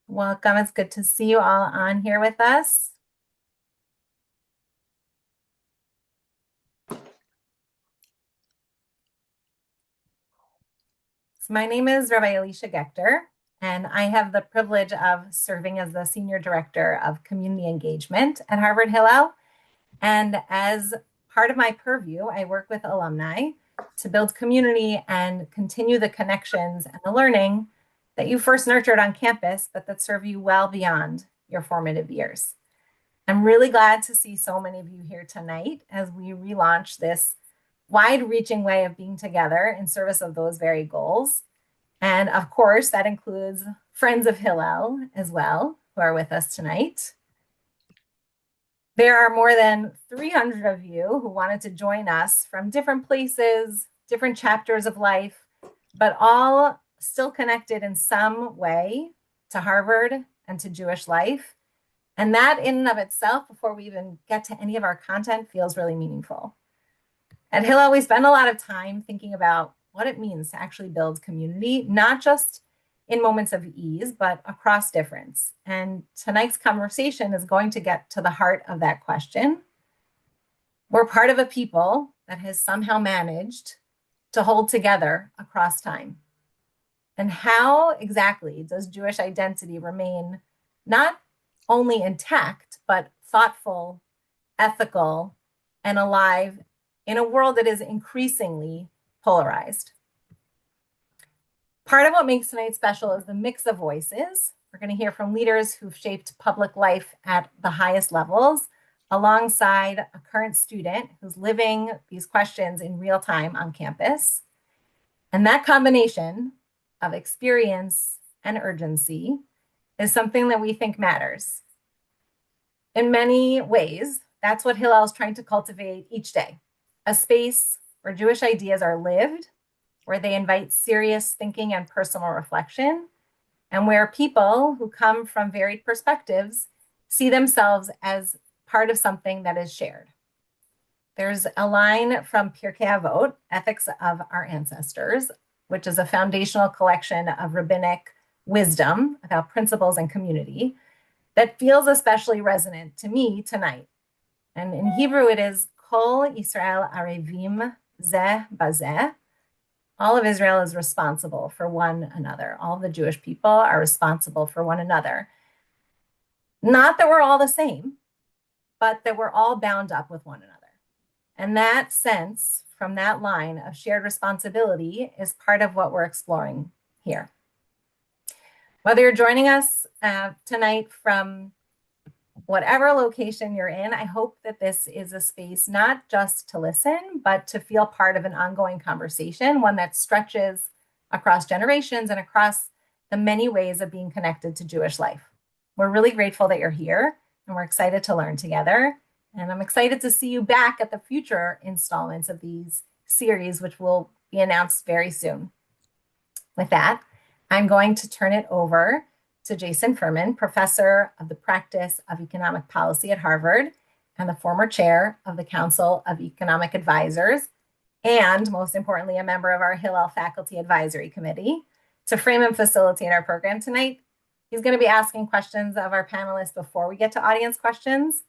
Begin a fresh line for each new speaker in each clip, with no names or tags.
Welcome. It's good to see you all on here with us. So my name is Rabbi Elisha Gechter, and I have the privilege of serving as the Senior Director of Community Engagement at Harvard Hillel. And as part of my purview, I work with alumni to build community and continue the connections and the learning that you first nurtured on campus, but that serve you well beyond your formative years. I'm really glad to see so many of you here tonight as we relaunch this wide-reaching way of being together in service of those very goals. And of course, that includes friends of Hillel as well, who are with us tonight. There are more than 300 of you who wanted to join us from different places, different chapters of life, but all still connected in some way to Harvard and to Jewish life. And that in and of itself, before we even get to any of our content, feels really meaningful. At Hillel, we spend a lot of time thinking about what it means to actually build community, not just in moments of ease, but across difference. And tonight's conversation is going to get to the heart of that question. We're part of a people that has somehow managed to hold together across time. And how exactly does Jewish identity remain not only intact, but thoughtful, ethical, and alive in a world that is increasingly polarized? Part of what makes tonight special is the mix of voices. We're going to hear from leaders who've shaped public life at the highest levels, alongside a current student who's living these questions in real time on campus. And that combination of experience and urgency is something that we think matters. In many ways, that's what Hillel is trying to cultivate each day, a space where Jewish ideas are lived, where they invite serious thinking and personal reflection, and where people who come from varied perspectives see themselves as part of something that is shared. There's a line from Pirkei Avot, Ethics of Our Ancestors, which is a foundational collection of rabbinic wisdom about principles and community, that feels especially resonant to me tonight. And in Hebrew, it is Kol Yisrael Arevim Zeh Bazeh. All of Israel is responsible for one another. All the Jewish people are responsible for one another. Not that we're all the same, but that we're all bound up with one another. And that sense from that line of shared responsibility is part of what we're exploring here. Whether you're joining us tonight from whatever location you're in, I hope that this is a space not just to listen, but to feel part of an ongoing conversation, one that stretches across generations and across the many ways of being connected to Jewish life. We're really grateful that you're here, and we're excited to learn together. And I'm excited to see you back at the future installments of these series, which will be announced very soon. With that, I'm going to turn it over to Jason Furman, professor of the practice of economic policy at Harvard and the former chair of the Council of Economic Advisors, and most importantly, a member of our Hillel Faculty Advisory Committee, to frame and facilitate our program tonight. He's going to be asking questions of our panelists before we get to audience questions.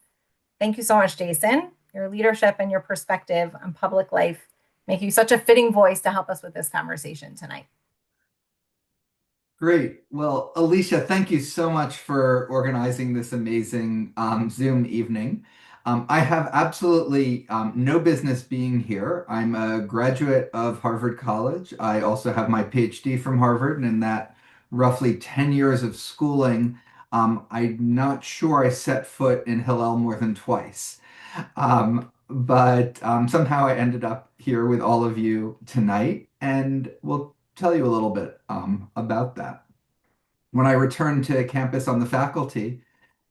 Thank you so much, Jason. Your leadership and your perspective on public life make you such a fitting voice to help us with this conversation tonight.
Great. Well, Elisha, thank you so much for organizing this amazing Zoom evening. I have absolutely no business being here. I'm a graduate of Harvard College. I also have my PhD from Harvard, and in that roughly 10 years of schooling, I'm not sure I set foot in Hillel more than twice. But somehow I ended up here with all of you tonight, and we'll tell you a little bit about that. When I returned to campus on the faculty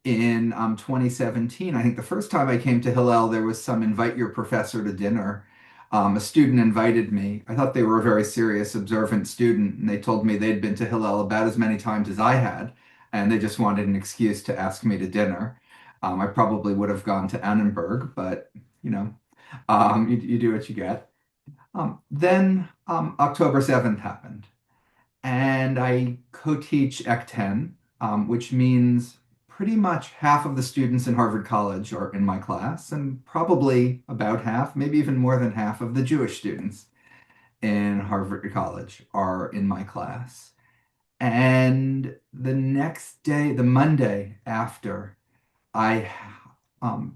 in 2017, I think the first time I came to Hillel, there was some invite your professor to dinner. A student invited me. I thought they were a very serious, observant student, and they told me they'd been to Hillel about as many times as I had, and they just wanted an excuse to ask me to dinner. I probably would have gone to Annenberg, but you know, you do what you get. Then October 7th happened, and I co-teach Ec 10 which means pretty much half of the students in Harvard College are in my class, and probably about half, maybe even more than half of the Jewish students in Harvard College are in my class. And the next day, the Monday after, I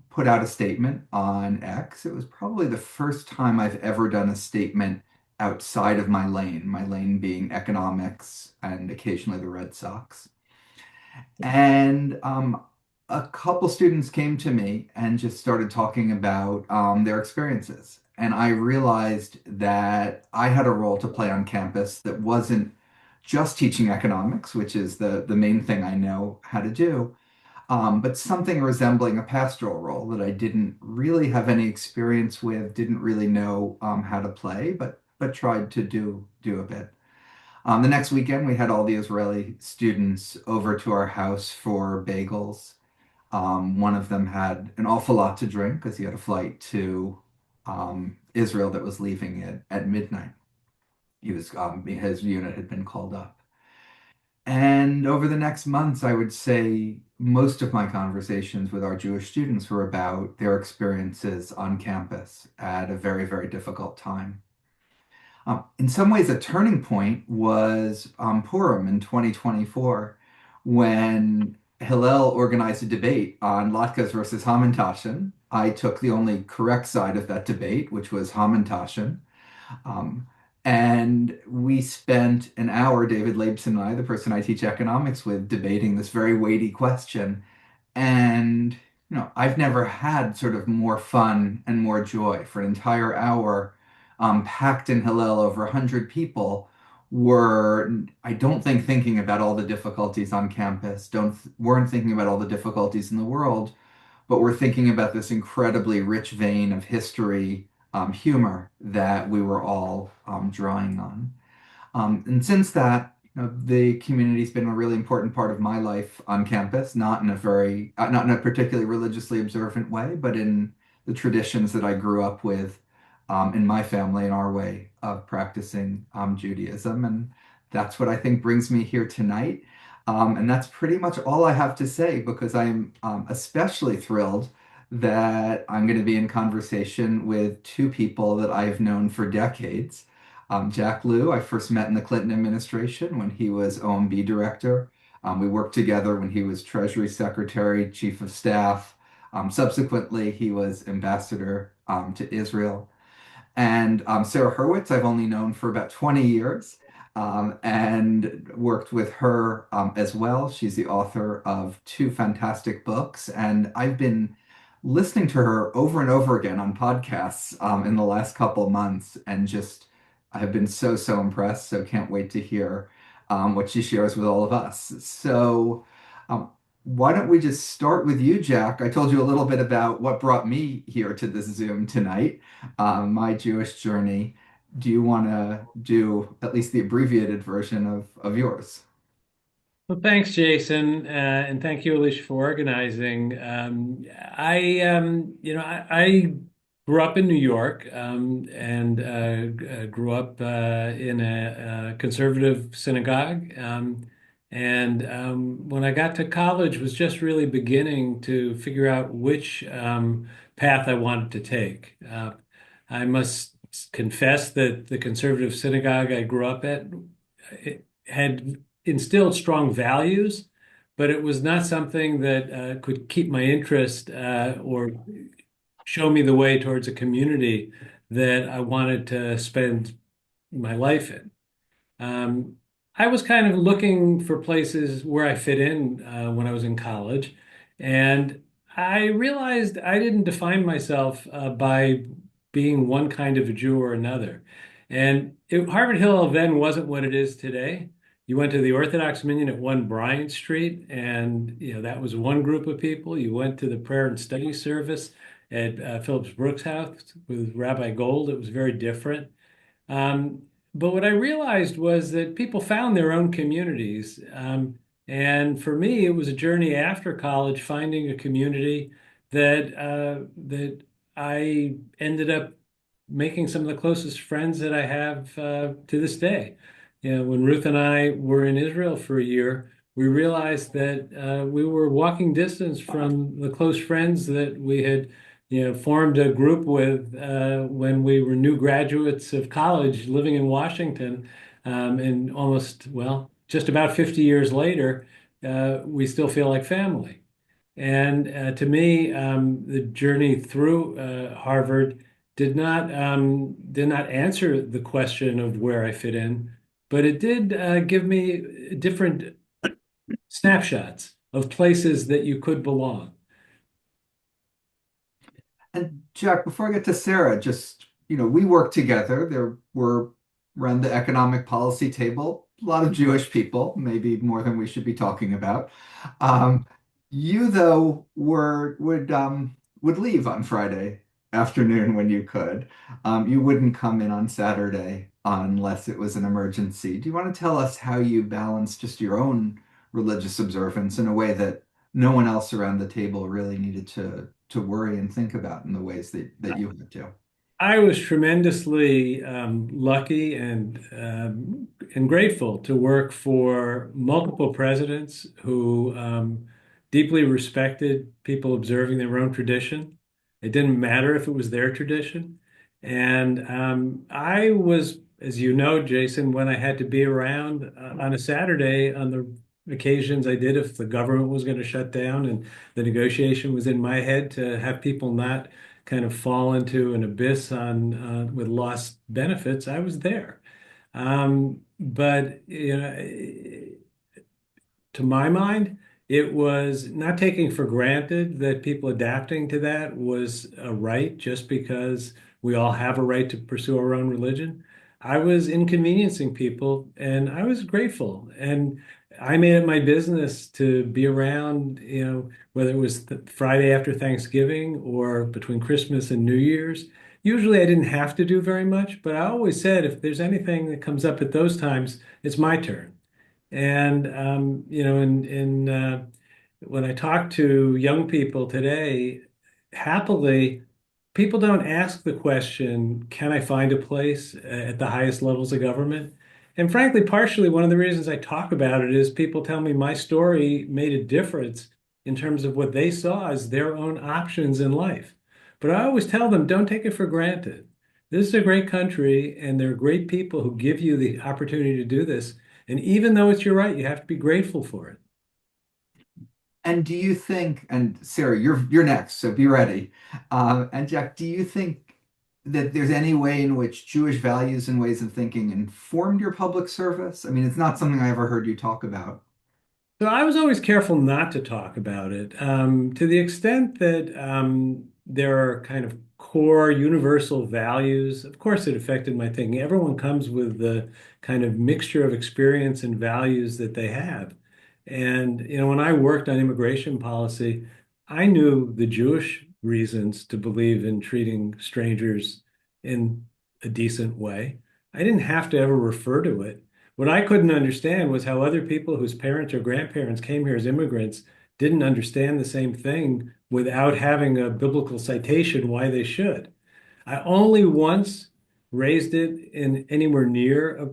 put out a statement on X. It was probably the first time I've ever done a statement outside of my lane being economics and occasionally the Red Sox. And a couple students came to me and just started talking about their experiences. And I realized that I had a role to play on campus that wasn't just teaching economics, which is the main thing I know how to do, but something resembling a pastoral role that I didn't really have any experience with, didn't really know how to play, but tried to do a bit. The next weekend, we had all the Israeli students over to our house for bagels. One of them had an awful lot to drink because he had a flight to Israel that was leaving at midnight. His unit had been called up. And over the next months, I would say most of my conversations with our Jewish students were about their experiences on campus at a very, very difficult time. In some ways, a turning point was Purim in 2024 when Hillel organized a debate on latkes versus hamantashen. I took the only correct side of that debate, which was hamantashen. Um, and we spent an hour, David Laibson and I, the person I teach economics with, debating this very weighty question. And, I've never had sort of more fun and more joy for an entire hour, packed in Hillel, over 100 people were, I don't think, thinking about all the difficulties on campus, weren't thinking about all the difficulties in the world, but we're thinking about this incredibly rich vein of history, humor that we were all drawing on. And since that, the community's been a really important part of my life on campus, not in a particularly religiously observant way, but in the traditions that I grew up with in my family and our way of practicing Judaism. And that's what I think brings me here tonight. And that's pretty much all I have to say because I'm especially thrilled that I'm going to be in conversation with two people that I've known for decades. Jack Lew, I first met in the Clinton administration when he was OMB director. We worked together when he was Treasury Secretary, Chief of Staff. Subsequently, he was ambassador to Israel. And Sarah Hurwitz, I've only known for about 20 years and worked with her as well. She's the author of two fantastic books, and I've been listening to her over and over again on podcasts in the last couple of months, and just I have been so impressed. So can't wait to hear what she shares with all of us. So. Um, why don't we just start with you, Jack? I told you a little bit about what brought me here to this Zoom tonight, my Jewish journey. Do you want to do at least the abbreviated version of yours?
Well, thanks, Jason, and thank you, Elisha, for organizing. I grew up in New York and grew up in a conservative synagogue. When I got to college, was just really beginning to figure out which path I wanted to take. I must confess that the conservative synagogue I grew up at it had instilled strong values, but it was not something that could keep my interest or show me the way towards a community that I wanted to spend my life in. Um, I was kind of looking for places where I fit in when I was in college, and I realized I didn't define myself by being one kind of a Jew or another. Harvard Hillel then wasn't what it is today. You went to the Orthodox Minyan at 1 Bryant Street, and that was one group of people. You went to the prayer and study service at Phillips Brooks' house with Rabbi Gold. It was very different. Um, but what I realized was that people found their own communities. And for me, it was a journey after college, finding a community that I ended up making some of the closest friends that I have to this day. When Ruth and I were in Israel for a year, we realized that we were walking distance from the close friends that we had, formed a group with when we were new graduates of college living in Washington. And almost, well, just about 50 years later, we still feel like family. And to me, the journey through Harvard did not answer the question of where I fit in, but it did give me different snapshots of places that you could belong.
And Jack, before I get to Sarah, just, we work together. We're around the economic policy table, a lot of Jewish people, maybe more than we should be talking about. Um, you, though, would leave on Friday afternoon when you could. You wouldn't come in on Saturday unless it was an emergency. Do you want to tell us how you balance just your own religious observance in a way that no one else around the table really needed to worry and think about in the ways that you had to?
I was tremendously lucky and grateful to work for multiple presidents who deeply respected people observing their own tradition. It didn't matter if it was their tradition. And I was, as you know, Jason, when I had to be around on a Saturday on the occasions I did, if the government was going to shut down and the negotiation was in my head to have people not kind of fall into an abyss on with lost benefits, I was there. But to my mind, it was not taking for granted that people adapting to that was a right just because we all have a right to pursue our own religion. I was inconveniencing people and I was grateful. And I made it my business to be around, whether it was the Friday after Thanksgiving or between Christmas and New Year's. Usually I didn't have to do very much, but I always said if there's anything that comes up at those times, it's my turn. And when I talk to young people today, happily, people don't ask the question, can I find a place at the highest levels of government? And frankly, partially one of the reasons I talk about it is people tell me my story made a difference in terms of what they saw as their own options in life. But I always tell them, don't take it for granted. This is a great country, and there are great people who give you the opportunity to do this. And even though it's your right, you have to be grateful for it.
And do you think, and Sarah, you're next, so be ready. And Jack, do you think that there's any way in which Jewish values and ways of thinking informed your public service? I mean, it's not something I ever heard you talk about.
So I was always careful not to talk about it, to the extent that there are kind of core universal values. Of course, it affected my thinking. Everyone comes with the kind of mixture of experience and values that they have. And, when I worked on immigration policy, I knew the Jewish reasons to believe in treating strangers in a decent way. I didn't have to ever refer to it. What I couldn't understand was how other people whose parents or grandparents came here as immigrants didn't understand the same thing without having a biblical citation why they should. I only once raised it in anywhere near a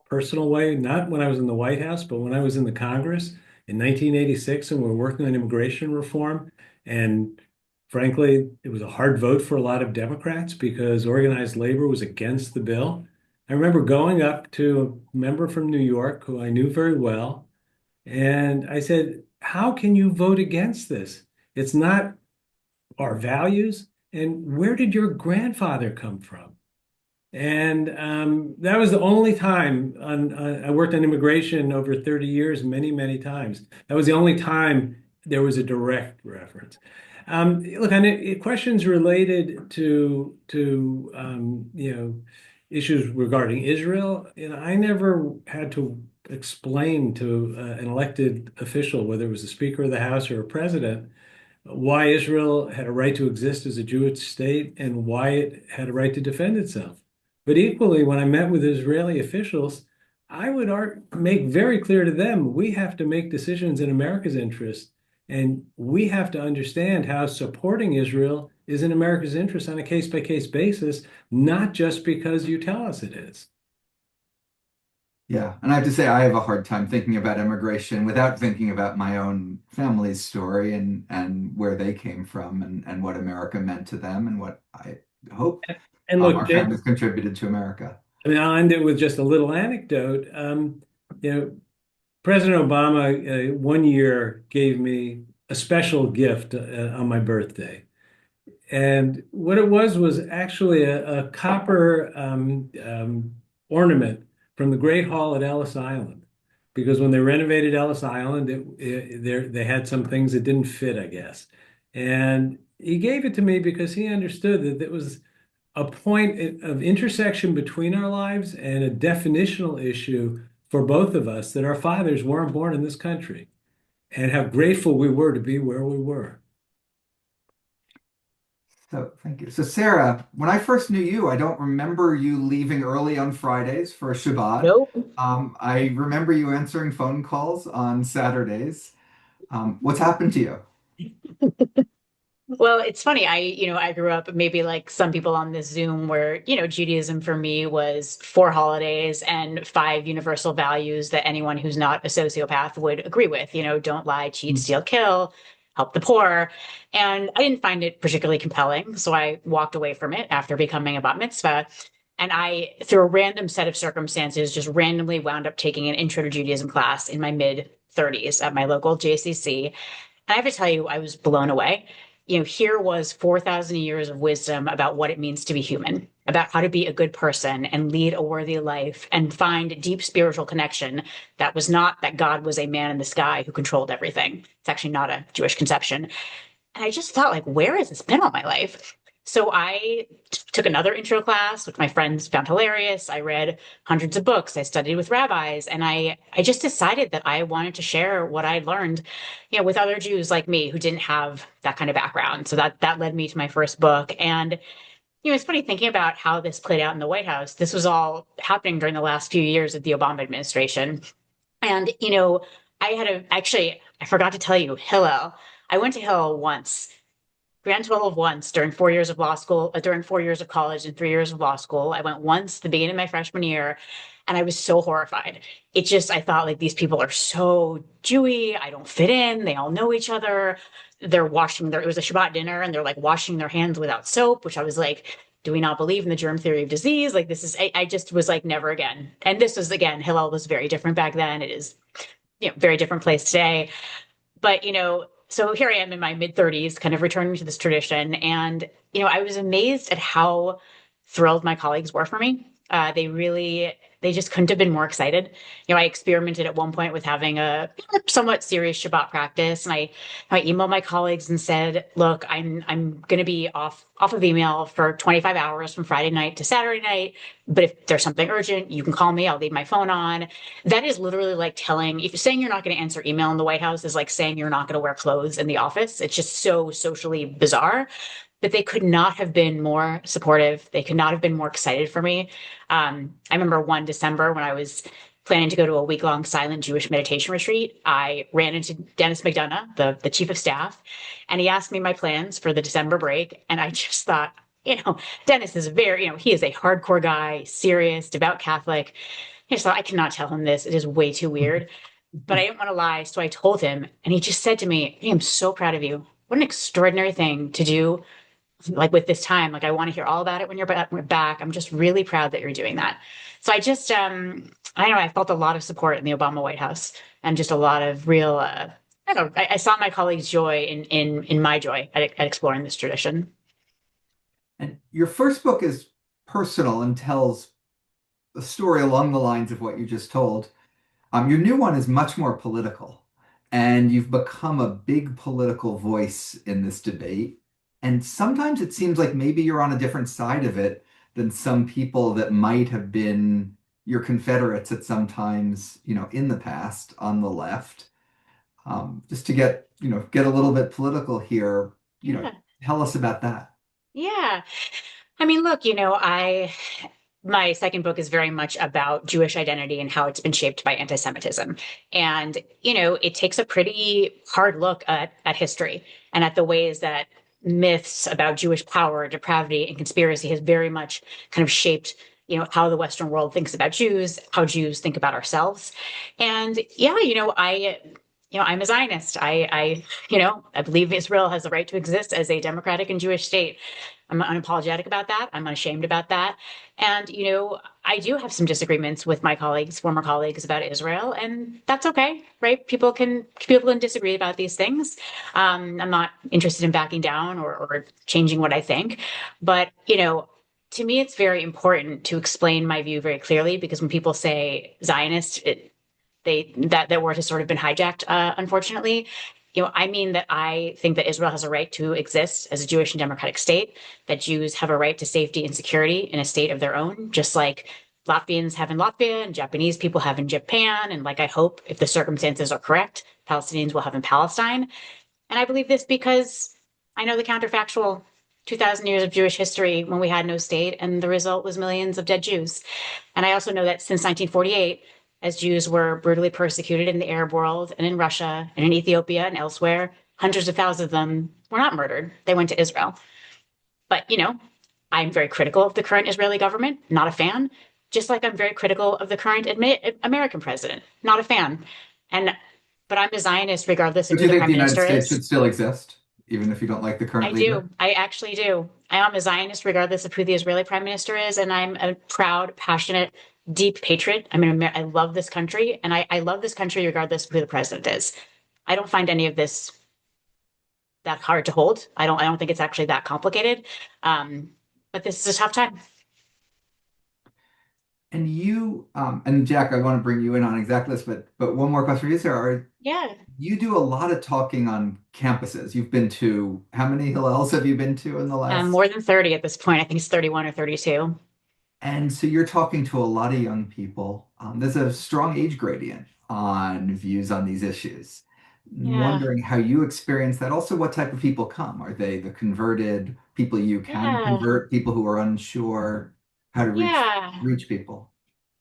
personal way, not when I was in the White House, but when I was in the Congress in 1986 and we were working on immigration reform. And frankly, it was a hard vote for a lot of Democrats because organized labor was against the bill. I remember going up to a member from New York who I knew very well, and I said, how can you vote against this? It's not our values. And where did your grandfather come from? And that was the only time I worked on immigration over 30 years, many, many times. That was the only time there was a direct reference. Look, on questions related to issues regarding Israel, I never had to explain to an elected official, whether it was the Speaker of the House or a president, why Israel had a right to exist as a Jewish state and why it had a right to defend itself. But equally, when I met with Israeli officials, I would make very clear to them, we have to make decisions in America's interest, and we have to understand how supporting Israel is in America's interest on a case-by-case basis, not just because you tell us it is.
Yeah, and I have to say I have a hard time thinking about immigration without thinking about my own family's story and where they came from and what America meant to them and what I hope
And look,
our families contributed to America.
I mean, I'll end it with just a little anecdote. You know, President Obama one year gave me a special gift on my birthday. And what it was actually a copper ornament from the Great Hall at Ellis Island. Because when they renovated Ellis Island, they had some things that didn't fit, I guess. And he gave it to me because he understood that it was a point of intersection between our lives and a definitional issue for both of us that our fathers weren't born in this country and how grateful we were to be where we were.
So thank you. So Sarah, when I first knew you, I don't remember you leaving early on Fridays for Shabbat.
Nope.
I remember you answering phone calls on Saturdays. What's happened to you?
Well, it's funny. I grew up maybe like some people on this Zoom where, Judaism for me was 4 holidays and 5 universal values that anyone who's not a sociopath would agree with. Don't lie, cheat, steal, kill, help the poor. And I didn't find it particularly compelling. So I walked away from it after becoming a bat mitzvah. And I, through a random set of circumstances, just randomly wound up taking an intro to Judaism class in my mid 30s at my local JCC. And I have to tell you, I was blown away. Here was 4,000 years of wisdom about what it means to be human, about how to be a good person and lead a worthy life and find deep spiritual connection. That was not that God was a man in the sky who controlled everything. It's actually not a Jewish conception. And I just thought, like, where has this been all my life? So I took another intro class, which my friends found hilarious. I read hundreds of books. I studied with rabbis, and I just decided that I wanted to share what I'd learned, with other Jews like me who didn't have that kind of background. So that led me to my first book. And it's funny thinking about how this played out in the White House. This was all happening during the last few years of the Obama administration. And I forgot to tell you, Hillel. I went to Hillel once, grand total of once during 4 years of law school, during 4 years of college and 3 years of law school. I went once at the beginning of my freshman year, and I was so horrified. I thought, like, these people are so Jewy. I don't fit in. They all know each other. It was a Shabbat dinner, and they're like washing their hands without soap, which I was like, do we not believe in the germ theory of disease? Like, I just was like, never again. And this was, again, Hillel was very different back then. It is, very different place today. But, so here I am in my mid 30s, kind of returning to this tradition. And, I was amazed at how thrilled my colleagues were for me. They just couldn't have been more excited. I experimented at one point with having a somewhat serious Shabbat practice. And I emailed my colleagues and said, look, I'm going to be off of email for 25 hours from Friday night to Saturday night. But if there's something urgent, you can call me. I'll leave my phone on. That is literally like if you're saying you're not going to answer email in the White House is like saying you're not going to wear clothes in the office. It's just so socially bizarre. But they could not have been more supportive. They could not have been more excited for me. I remember one December when I was planning to go to a week-long silent Jewish meditation retreat. I ran into Dennis McDonough, the chief of staff, and he asked me my plans for the December break. And I just thought, Dennis is he is a hardcore guy, serious, devout Catholic. I just thought, I cannot tell him this. It is way too weird. But I didn't want to lie. So I told him, and he just said to me, hey, I'm so proud of you. What an extraordinary thing to do, like, with this time. Like, I want to hear all about it when you're back. I'm just really proud that you're doing that. So I just, I don't know, I felt a lot of support in the Obama White House and just a lot of real, I don't know, I saw my colleagues' joy in my joy at exploring this tradition.
And your first book is personal and tells a story along the lines of what you just told. Your new one is much more political, and you've become a big political voice in this debate. And sometimes it seems like maybe you're on a different side of it than some people that might have been your Confederates at some times, in the past on the left. Just to get a little bit political here,
Yeah.
tell us about that.
Yeah. I mean, look, my second book is very much about Jewish identity and how it's been shaped by anti-Semitism. And, it takes a pretty hard look at history and at the ways that myths about Jewish power, depravity, and conspiracy has very much kind of shaped how the Western world thinks about Jews, how Jews think about ourselves. And yeah, I'm a Zionist. I believe Israel has the right to exist as a democratic and Jewish state. I'm unapologetic about that. I'm unashamed about that. And, I do have some disagreements with my colleagues, former colleagues about Israel, and that's okay, right? People can disagree about these things. I'm not interested in backing down or changing what I think. But, to me, it's very important to explain my view very clearly because when people say Zionist, that word has sort of been hijacked, unfortunately. I mean that I think that Israel has a right to exist as a Jewish and democratic state, that Jews have a right to safety and security in a state of their own, just like Latvians have in Latvia and Japanese people have in Japan. And like I hope, if the circumstances are correct, Palestinians will have in Palestine. And I believe this because I know the counterfactual 2,000 years of Jewish history when we had no state, and the result was millions of dead Jews. And I also know that since 1948, as Jews were brutally persecuted in the Arab world and in Russia and in Ethiopia and elsewhere, hundreds of thousands of them were not murdered. They went to Israel. But, I'm very critical of the current Israeli government, not a fan, just like I'm very critical of the current American president, not a fan. And but I'm a Zionist regardless of
But do
who
you
the
think
prime
the United
minister
States
is.
should still exist, even if you don't like the current
I
leader?
do. I actually do. I am a Zionist regardless of who the Israeli prime minister is, and I'm a proud, passionate, deep patriot. I mean, I love this country, and I love this country regardless of who the president is. I don't find any of this that hard to hold. I don't think it's actually that complicated. But this is a tough time.
And and Jack, I want to bring you in on exactly this, but one more question for you, Sarah.
Yeah.
You do a lot of talking on campuses. You've been to, how many Hillels have you been to in the last?
More than 30 at this point. I think it's 31 or 32.
And so you're talking to a lot of young people. There's a strong age gradient on views on these issues.
Yeah.
Wondering how you experience that. Also, what type of people come? Are they the converted people you can
Yeah.
convert, people who are unsure how to
Yeah.
reach people?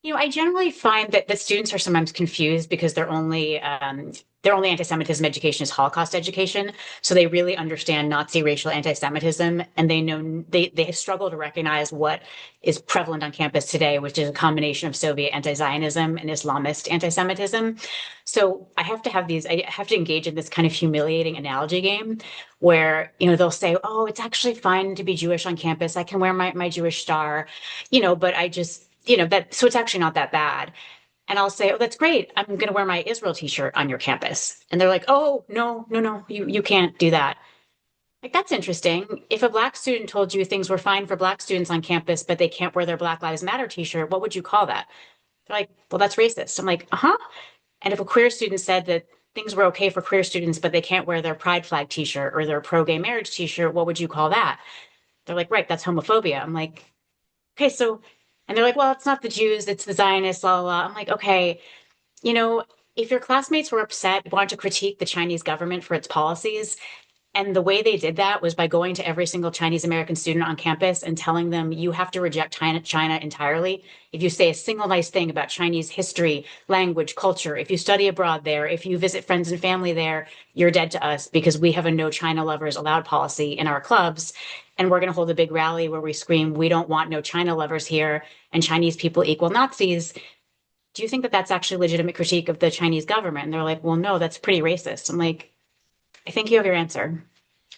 I generally find that the students are sometimes confused because their only anti-Semitism education is Holocaust education. So they really understand Nazi racial anti-Semitism, and they struggle to recognize what is prevalent on campus today, which is a combination of Soviet anti-Zionism and Islamist anti-Semitism. So I have to engage in this kind of humiliating analogy game where, they'll say, "Oh, it's actually fine to be Jewish on campus. I can wear my Jewish star, but I just." So it's actually not that bad. And I'll say, oh, that's great. I'm going to wear my Israel t-shirt on your campus. And they're like, oh, no, no, no, you can't do that. Like, that's interesting. If a Black student told you things were fine for Black students on campus, but they can't wear their Black Lives Matter t-shirt, what would you call that? They're like, well, that's racist. I'm like, uh-huh. And if a queer student said that things were okay for queer students, but they can't wear their pride flag t-shirt or their pro-gay marriage t-shirt, what would you call that? They're like, right, that's homophobia. I'm like, okay, so, and they're like, well, it's not the Jews, it's the Zionists, blah, blah, blah. I'm like, okay, you know, if your classmates were upset, wanted to critique the Chinese government for its policies, and the way they did that was by going to every single Chinese American student on campus and telling them, you have to reject China entirely. If you say a single nice thing about Chinese history, language, culture, if you study abroad there, if you visit friends and family there, you're dead to us because we have a no China lovers allowed policy in our clubs. And we're going to hold a big rally where we scream, we don't want no China lovers here and Chinese people equal Nazis. Do you think that that's actually a legitimate critique of the Chinese government? And they're like, well, no, that's pretty racist. I'm like, I think you have your answer.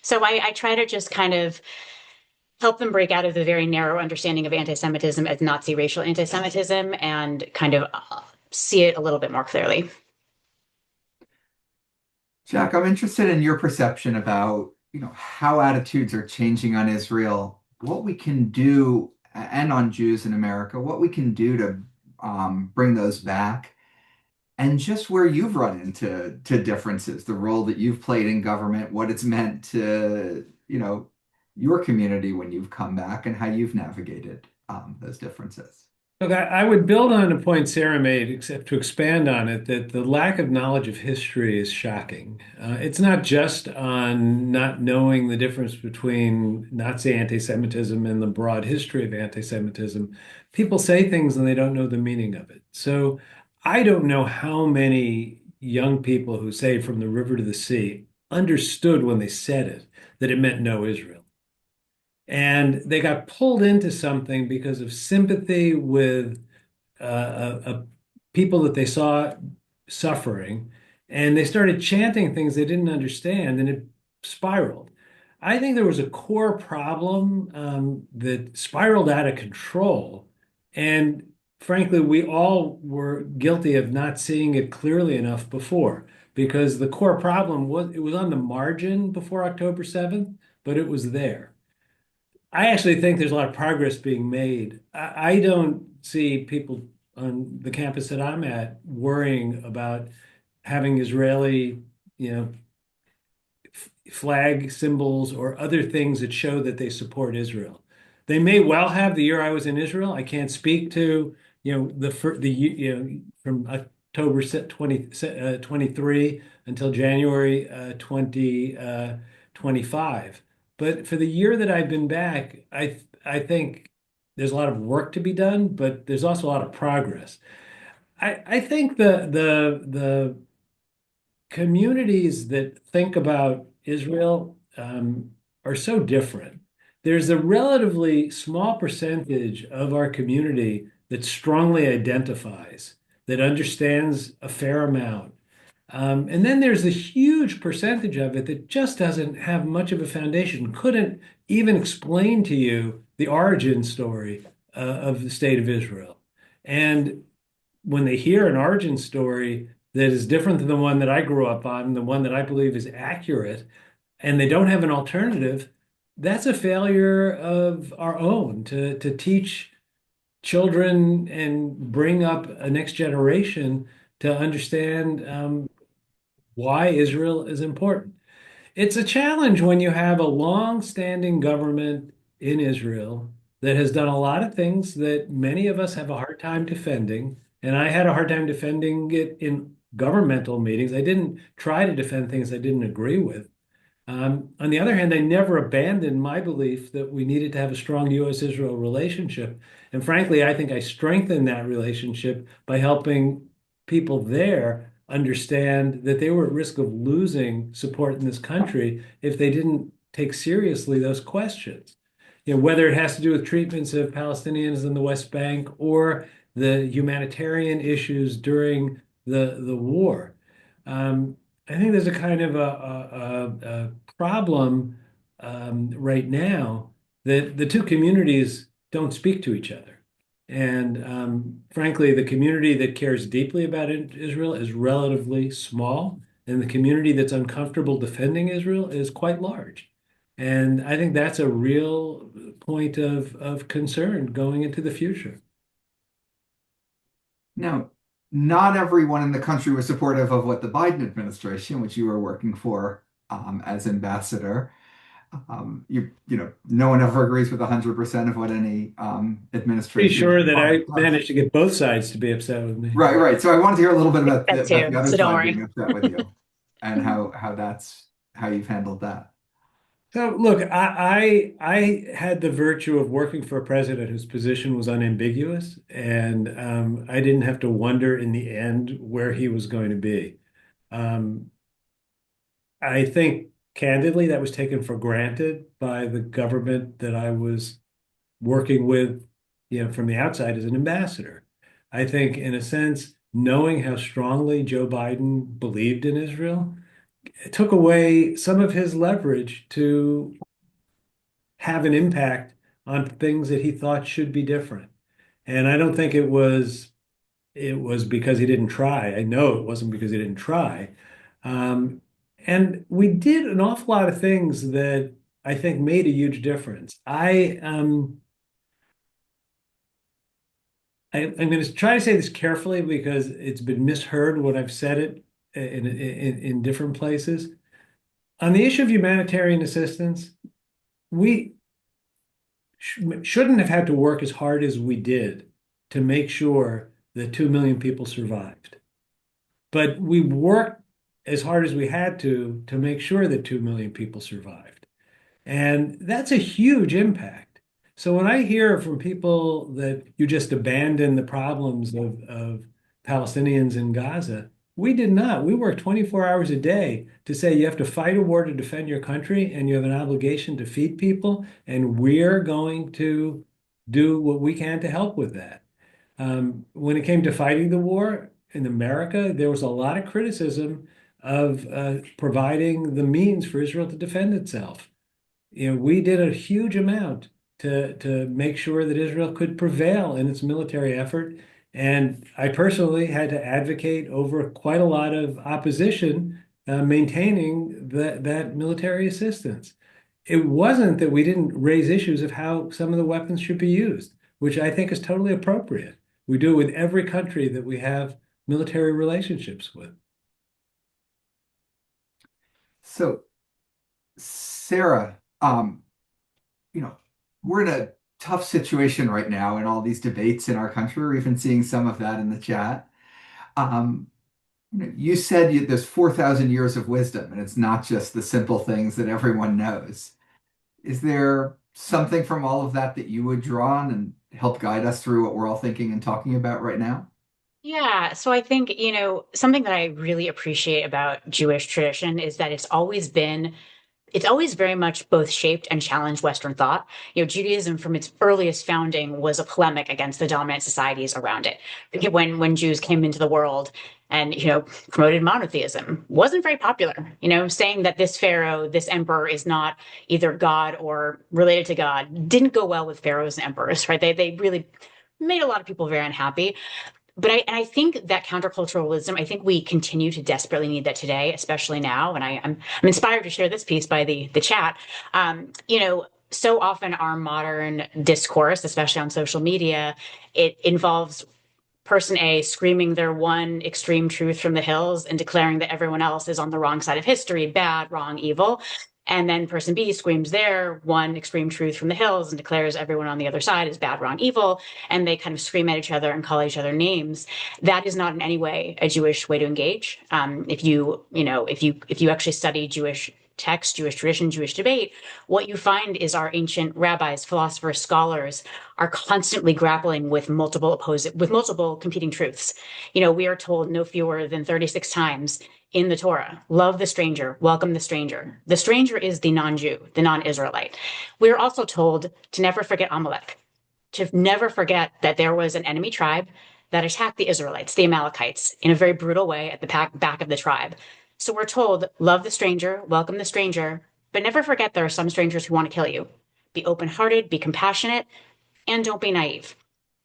So I try to just kind of help them break out of the very narrow understanding of anti-Semitism as Nazi racial anti-Semitism and kind of see it a little bit more clearly.
Jack, I'm interested in your perception about, how attitudes are changing on Israel, what we can do, and on Jews in America, what we can do to bring those back, and just where you've run into differences, the role that you've played in government, what it's meant to, your community when you've come back, and how you've navigated those differences.
Look, I would build on a point Sarah made, except to expand on it, that the lack of knowledge of history is shocking. It's not just on not knowing the difference between Nazi anti-Semitism and the broad history of anti-Semitism. People say things and they don't know the meaning of it. So I don't know how many young people who say from the river to the sea understood when they said it that it meant no Israel. And they got pulled into something because of sympathy with people that they saw suffering, and they started chanting things they didn't understand, and it spiraled. I think there was a core problem that spiraled out of control, and frankly, we all were guilty of not seeing it clearly enough before, because the core problem was it was on the margin before October 7th, but it was there. I actually think there's a lot of progress being made. I don't see people on the campus that I'm at worrying about having Israeli, you know, flag symbols or other things that show that they support Israel. They may well have the year I was in Israel. I can't speak to, from October 23 until January 2025. But for the year that I've been back, I think there's a lot of work to be done, but there's also a lot of progress. I think the communities that think about Israel are so different. There's a relatively small percentage of our community that strongly identifies, that understands a fair amount. And then there's a huge percentage of it that just doesn't have much of a foundation, couldn't even explain to you the origin story of the state of Israel. And when they hear an origin story that is different than the one that I grew up on, the one that I believe is accurate, and they don't have an alternative, that's a failure of our own to teach children and bring up a next generation to understand why Israel is important. It's a challenge when you have a long-standing government in Israel that has done a lot of things that many of us have a hard time defending. And I had a hard time defending it in governmental meetings. I didn't try to defend things I didn't agree with. On the other hand, I never abandoned my belief that we needed to have a strong U.S.-Israel relationship. And frankly, I think I strengthened that relationship by helping people there understand that they were at risk of losing support in this country if they didn't take seriously those questions. Whether it has to do with treatments of Palestinians in the West Bank or the humanitarian issues during the war. I think there's a kind of a problem right now that the two communities don't speak to each other. And frankly, the community that cares deeply about Israel is relatively small, and the community that's uncomfortable defending Israel is quite large. And I think that's a real point of concern going into the future.
Now, not everyone in the country was supportive of what the Biden administration, which you were working for as ambassador, no one ever agrees with 100% of what any
Pretty
administration
sure that I
does.
managed to get both sides to be upset with me.
Right, right. So I wanted to hear a little bit about
That
about
too.
the other
So don't
side
worry.
being upset with you and how you've handled that.
So look, I had the virtue of working for a president whose position was unambiguous, and I didn't have to wonder in the end where he was going to be. Um, I think candidly that was taken for granted by the government that I was working with, from the outside as an ambassador. I think in a sense, knowing how strongly Joe Biden believed in Israel, it took away some of his leverage to have an impact on things that he thought should be different. And I don't think it was because he didn't try. I know it wasn't because he didn't try. Um, and we did an awful lot of things that I think made a huge difference. I'm going to try to say this carefully because it's been misheard when I've said it in different places. On the issue of humanitarian assistance, we shouldn't have had to work as hard as we did to make sure that 2 million people survived. But we worked as hard as we had to make sure that 2 million people survived. And that's a huge impact. So when I hear from people that you just abandon the problems of Palestinians in Gaza, We did not. We worked 24 hours a day to say you have to fight a war to defend your country and you have an obligation to feed people, and we're going to do what we can to help with that. When it came to fighting the war in America, there was a lot of criticism of providing the means for Israel to defend itself. We did a huge amount to make sure that Israel could prevail in its military effort. And I personally had to advocate over quite a lot of opposition maintaining that military assistance. It wasn't that we didn't raise issues of how some of the weapons should be used, which I think is totally appropriate. We do it with every country that we have military relationships with.
So, Sarah, we're in a tough situation right now in all these debates in our country. We're even seeing some of that in the chat. Um, you said there's 4,000 years of wisdom, and it's not just the simple things that everyone knows. Is there something from all of that that you would draw on and help guide us through what we're all thinking and talking about right now?
Yeah, so I think, something that I really appreciate about Jewish tradition is that it's always very much both shaped and challenged Western thought. Judaism from its earliest founding was a polemic against the dominant societies around it. When Jews came into the world and, promoted monotheism, wasn't very popular. Saying that this pharaoh, this emperor is not either God or related to God didn't go well with pharaohs and emperors, right? They really made a lot of people very unhappy. But I think that countercultural wisdom, I think we continue to desperately need that today, especially now. And I'm inspired to share this piece by the chat. So often our modern discourse, especially on social media, it involves person A screaming their one extreme truth from the hills and declaring that everyone else is on the wrong side of history, bad, wrong, evil. And then person B screams their one extreme truth from the hills and declares everyone on the other side is bad, wrong, evil. And they kind of scream at each other and call each other names. That is not in any way a Jewish way to engage. If you actually study Jewish text, Jewish tradition, Jewish debate, what you find is our ancient rabbis, philosophers, scholars are constantly grappling with multiple competing truths. We are told no fewer than 36 times in the Torah, love the stranger, welcome the stranger. The stranger is the non-Jew, the non-Israelite. We're also told to never forget Amalek, to never forget that there was an enemy tribe that attacked the Israelites, the Amalekites, in a very brutal way at the back of the tribe. So we're told, love the stranger, welcome the stranger, but never forget there are some strangers who want to kill you. Be open-hearted, be compassionate, and don't be naive.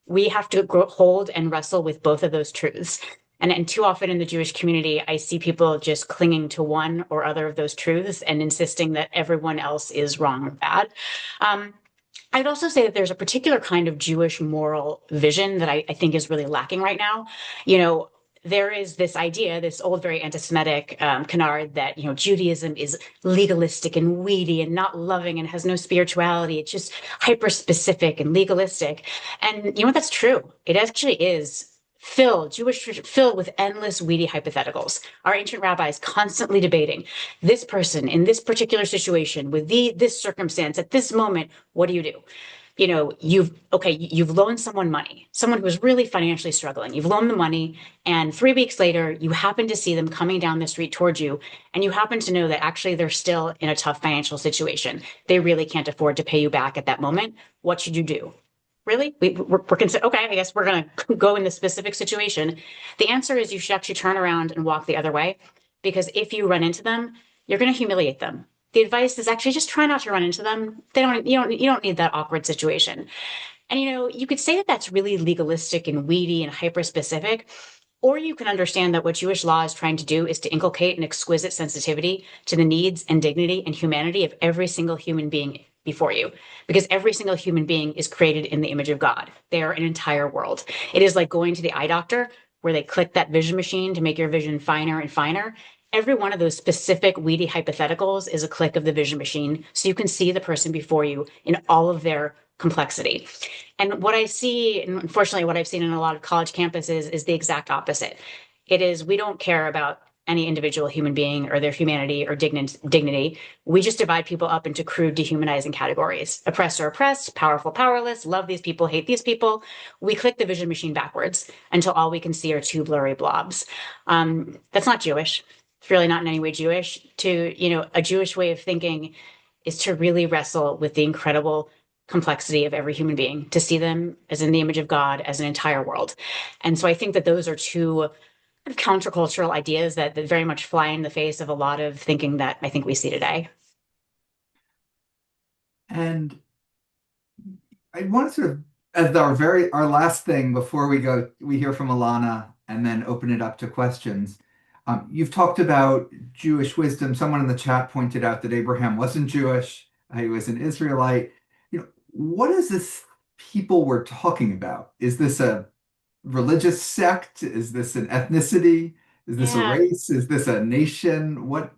We have to hold and wrestle with both of those truths. And too often in the Jewish community, I see people just clinging to one or other of those truths and insisting that everyone else is wrong or bad. I'd also say that there's a particular kind of Jewish moral vision that I think is really lacking right now. There is this idea, this old, very anti-Semitic canard that, Judaism is legalistic and weedy and not loving and has no spirituality. It's just hyper-specific and legalistic. And that's true. It actually is Jewish tradition filled with endless weedy hypotheticals. Our ancient rabbis constantly debating this person in this particular situation with this circumstance at this moment. What do you do? You've loaned someone money, someone who's really financially struggling. You've loaned them money, and 3 weeks later, you happen to see them coming down the street towards you, and you happen to know that actually they're still in a tough financial situation. They really can't afford to pay you back at that moment. What should you do? Really? We're consider. Okay, I guess we're going to go in the specific situation. The answer is you should actually turn around and walk the other way, because if you run into them, you're going to humiliate them. The advice is actually just try not to run into them. You don't need that awkward situation. And you could say that that's really legalistic and weedy and hyper specific, or you can understand that what Jewish law is trying to do is to inculcate an exquisite sensitivity to the needs and dignity and humanity of every single human being before you, because every single human being is created in the image of God. They are an entire world. It is like going to the eye doctor where they click that vision machine to make your vision finer and finer. Every one of those specific weedy hypotheticals is a click of the vision machine, so you can see the person before you in all of their complexity. And what I see, and unfortunately what I've seen in a lot of college campuses, is the exact opposite. It is, we don't care about any individual human being or their humanity or dignity. We just divide people up into crude, dehumanizing categories. Oppressed or oppressed, powerful, powerless, love these people, hate these people. We click the vision machine backwards until all we can see are two blurry blobs. That's not Jewish. It's really not in any way Jewish. A Jewish way of thinking is to really wrestle with the incredible complexity of every human being, to see them as in the image of God, as an entire world. And so I think that those are two countercultural ideas that very much fly in the face of a lot of thinking that I think we see today.
And I want to sort of, as our last thing before we hear from Elana and then open it up to questions. You've talked about Jewish wisdom. Someone in the chat pointed out that Abraham wasn't Jewish. He was an Israelite. What is this people we're talking about? Is this a religious sect? Is this an ethnicity? Is this a
Yeah,
race? Is this a nation? What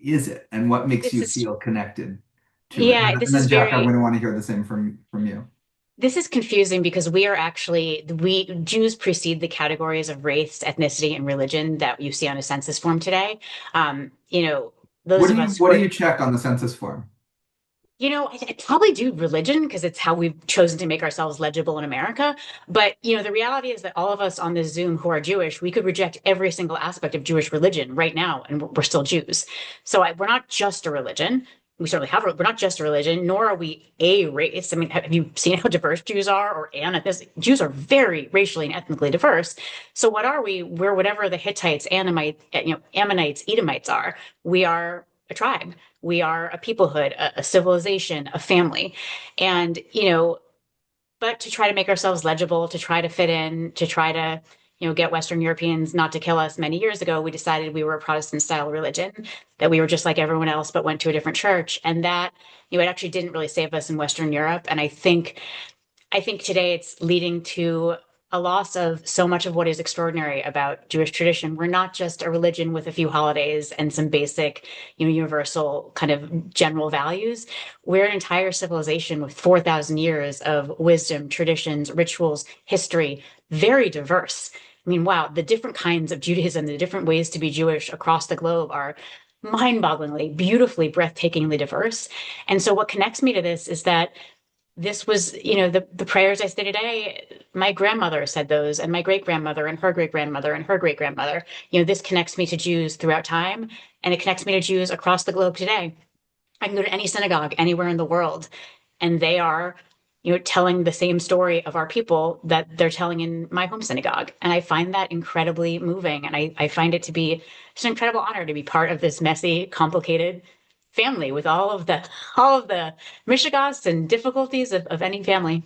is it, and what makes
this
you
is
feel connected to it?
yeah,
And
this
then
is
Jack, I'm
very
going to want to hear the same from you.
this is confusing because we Jews precede the categories of race, ethnicity, and religion that you see on a census form today. Those
What
of
do you
us who
what do
are
you check on the census form?
I probably do religion because it's how we've chosen to make ourselves legible in America. But, the reality is that all of us on this Zoom who are Jewish, we could reject every single aspect of Jewish religion right now, and we're still Jews. So we're not just a religion. We certainly have, we're not just a religion, nor are we a race. I mean, have you seen how diverse Jews are or an ethnicity? Jews are very racially and ethnically diverse. So what are we? We're whatever the Hittites, Ammonites, Edomites are. We are a tribe. We are a peoplehood, a civilization, a family. And, but to try to make ourselves legible, to try to fit in, to try to, get Western Europeans not to kill us many years ago, we decided we were a Protestant style religion, that we were just like everyone else, but went to a different church. And that, it actually didn't really save us in Western Europe. And I think today it's leading to a loss of so much of what is extraordinary about Jewish tradition. We're not just a religion with a few holidays and some basic, universal kind of general values. We're an entire civilization with 4,000 years of wisdom, traditions, rituals, history, very diverse. I mean, wow, the different kinds of Judaism, the different ways to be Jewish across the globe are mind-bogglingly, beautifully, breathtakingly diverse. And so what connects me to this is that this was, the prayers I say today, my grandmother said those, and my great grandmother, and her great grandmother, and her great grandmother. This connects me to Jews throughout time, and it connects me to Jews across the globe today. I can go to any synagogue anywhere in the world, and they are, telling the same story of our people that they're telling in my home synagogue. And I find that incredibly moving. And I find it to be just an incredible honor to be part of this messy, complicated family with all of the mishigas and difficulties of any family.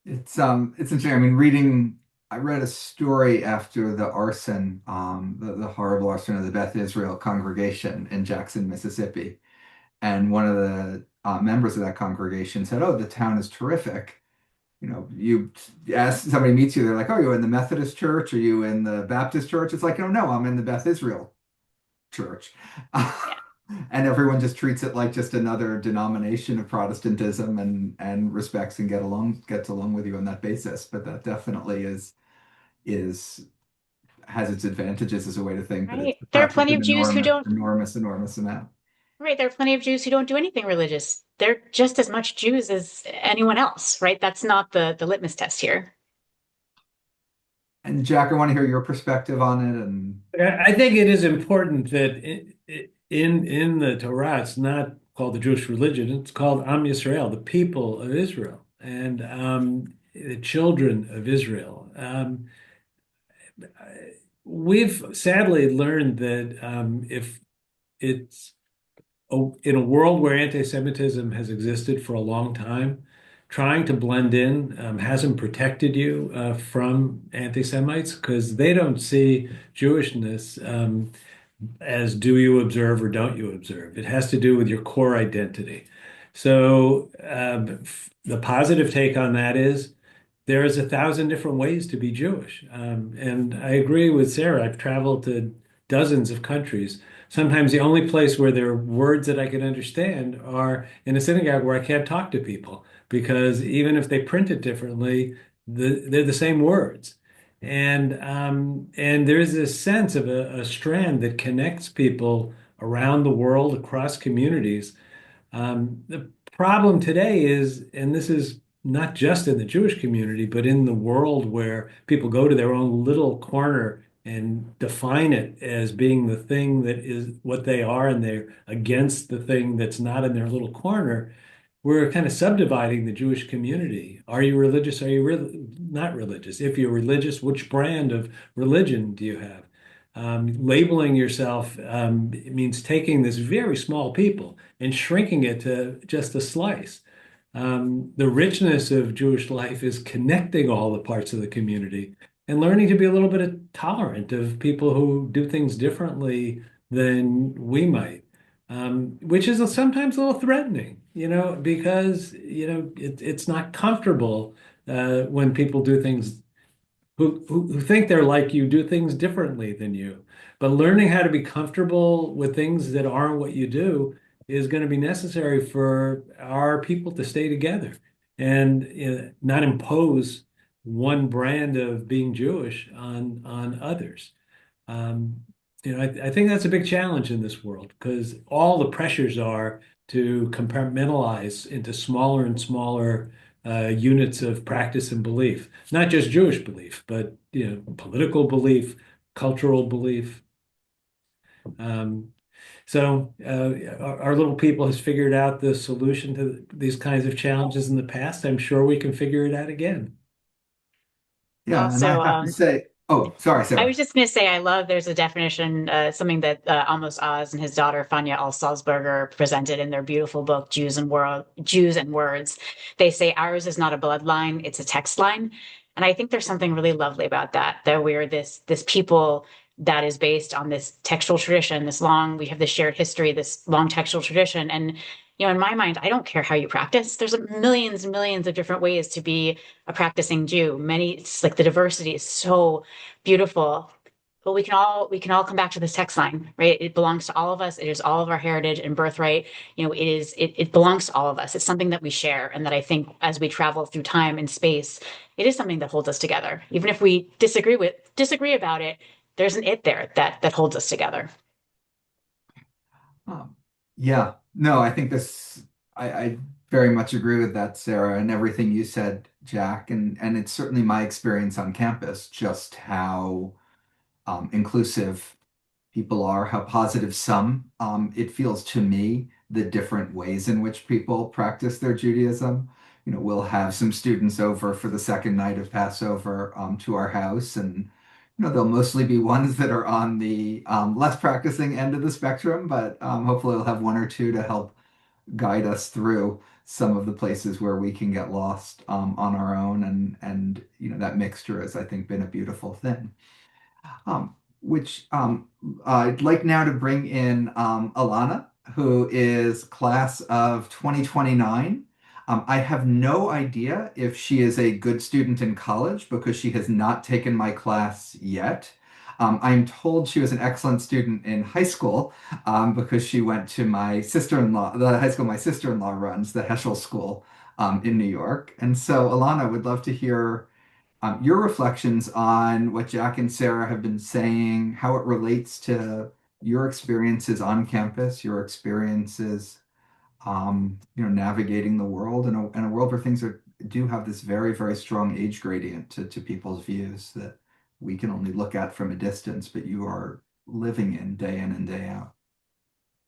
It's interesting. I read a story after the arson, the horrible arson of the Beth Israel congregation in Jackson, Mississippi. And one of the members of that congregation said, "Oh, the town is terrific. You ask somebody meets you, they're like, 'Oh, you in the Methodist church? Are you in the Baptist church?' It's like, 'Oh, no, I'm in the Beth Israel church.'"
Yeah.
And everyone just treats it like just another denomination of Protestantism and respects and gets along with you on that basis. But that definitely is has its advantages as a way to think, but it's
Right. There are
perhaps just
plenty
an
of Jews who don't,
enormous amount.
right. There are plenty of Jews who don't do anything religious. They're just as much Jews as anyone else, right? That's not the litmus test here.
And Jack, I want to hear your perspective on it. And
I think it is important that in the Torah, it's not called the Jewish religion; it's called Am Yisrael, the people of Israel, and the children of Israel. We've sadly learned that if it's in a world where anti-Semitism has existed for a long time, trying to blend in hasn't protected you from anti-Semites because they don't see Jewishness as do you observe or don't you observe. It has to do with your core identity. So the positive take on that is there is 1,000 different ways to be Jewish. And I agree with Sarah. I've traveled to dozens of countries. Sometimes the only place where there are words that I can understand are in a synagogue where I can't talk to people because even if they print it differently, they're the same words. And there is this sense of a strand that connects people around the world across communities. The problem today is, and this is not just in the Jewish community, but in the world where people go to their own little corner and define it as being the thing that is what they are, and they're against the thing that's not in their little corner. We're kind of subdividing the Jewish community. Are you religious? Are you not religious? If you're religious, which brand of religion do you have? Labeling yourself means taking this very small people and shrinking it to just a slice. The richness of Jewish life is connecting all the parts of the community and learning to be a little bit tolerant of people who do things differently than we might, which is sometimes a little threatening, because, it's not comfortable when people do things who think they're like you, do things differently than you. But learning how to be comfortable with things that aren't what you do is going to be necessary for our people to stay together and not impose one brand of being Jewish on others. Um, I think that's a big challenge in this world because all the pressures are to compartmentalize into smaller and smaller units of practice and belief, not just Jewish belief, but political belief, cultural belief. Um, our little people has figured out the solution to these kinds of challenges in the past. I'm sure we can figure it out again.
Yeah, and I
Also,
have to say, oh, sorry,
I
Sarah.
was just going to say, there's a definition, something that Amos Oz and his daughter Fania Al-Salzberger presented in their beautiful book, Jews and Words. They say ours is not a bloodline, it's a text line. And I think there's something really lovely about that we're this people that is based on this textual tradition, we have this shared history, this long textual tradition. And, in my mind, I don't care how you practice. There's millions and millions of different ways to be a practicing Jew. It's like the diversity is so beautiful. But we can all come back to this text line, right? It belongs to all of us. It is all of our heritage and birthright. It belongs to all of us. It's something that we share, and that I think as we travel through time and space, it is something that holds us together. Even if we disagree about it, there's an it there that holds us together.
Yeah, no, I think I very much agree with that, Sarah, and everything you said, Jack, and it's certainly my experience on campus, just how inclusive people are, how positive some. It feels to me the different ways in which people practice their Judaism. We'll have some students over for the second night of Passover to our house, and they'll mostly be ones that are on the less practicing end of the spectrum, but hopefully we'll have one or two to help guide us through some of the places where we can get lost on our own, and that mixture has, I think, been a beautiful thing. Which I'd like now to bring in Elana, who is class of 2029. I have no idea if she is a good student in college because she has not taken my class yet. I'm told she was an excellent student in high school because she went to my sister-in-law, the high school my sister-in-law runs, the Heschel School in New York. And so, Elana, would love to hear your reflections on what Jack and Sarah have been saying, how it relates to your experiences on campus, your experiences, navigating the world in a world where things do have this very, very strong age gradient to people's views that we can only look at from a distance, but you are living in and day out.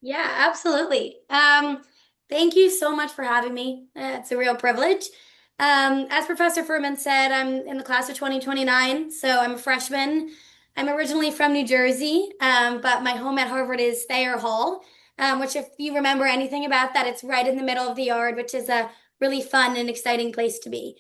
Yeah, absolutely. Thank you so much for having me. It's a real privilege. As Professor Furman said, I'm in the class of 2029, so I'm a freshman. I'm originally from New Jersey, but my home at Harvard is Thayer Hall, which, if you remember anything about that, it's right in the middle of the yard, which is a really fun and exciting place to be.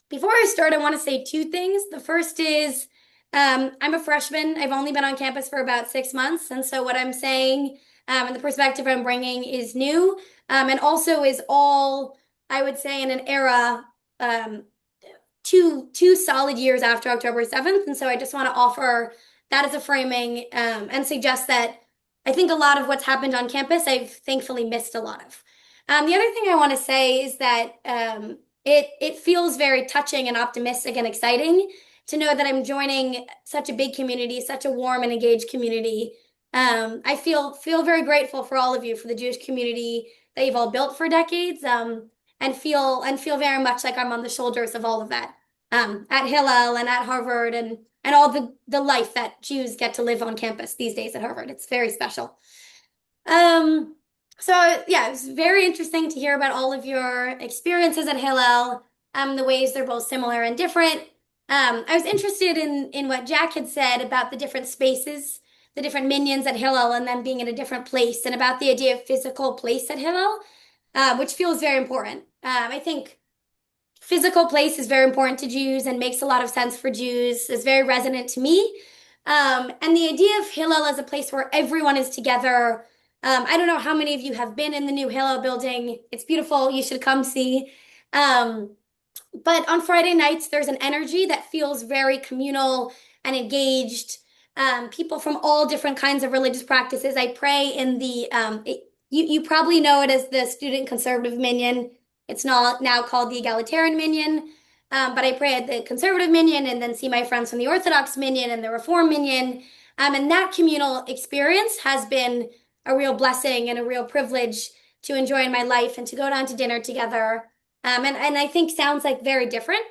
Before I start, I want to say two things. The first is I'm a freshman. I've only been on campus for about 6 months, and so what I'm saying and the perspective I'm bringing is new, and also is all, I would say, in an era two solid years after October 7th. And so I just want to offer that as a framing and suggest that I think a lot of what's happened on campus, I've thankfully missed a lot of. The other thing I want to say is that it feels very touching and optimistic and exciting to know that I'm joining such a big community, such a warm and engaged community. I feel very grateful for all of you, for the Jewish community that you've all built for decades, and feel very much like I'm on the shoulders of all of that, at Hillel and at Harvard, and all the life that Jews get to live on campus these days at Harvard. It's very special. So yeah, it was very interesting to hear about all of your experiences at Hillel, the ways they're both similar and different. I was interested in what Jack had said about the different spaces, the different minions at Hillel, and them being in a different place, and about the idea of physical place at Hillel, which feels very important. I think physical place is very important to Jews and makes a lot of sense for Jews. It's very resonant to me. And the idea of Hillel as a place where everyone is together. I don't know how many of you have been in the new Hillel building. It's beautiful. You should come see. But on Friday nights, there's an energy that feels very communal and engaged. People from all different kinds of religious practices. I pray in the, you probably know it as the student conservative minion. It's not now called the egalitarian minion. But I pray at the conservative minion and then see my friends from the Orthodox minion and the Reform minion. And that communal experience has been a real blessing and a real privilege to enjoy in my life, and to go down to dinner together. And I think sounds like very different.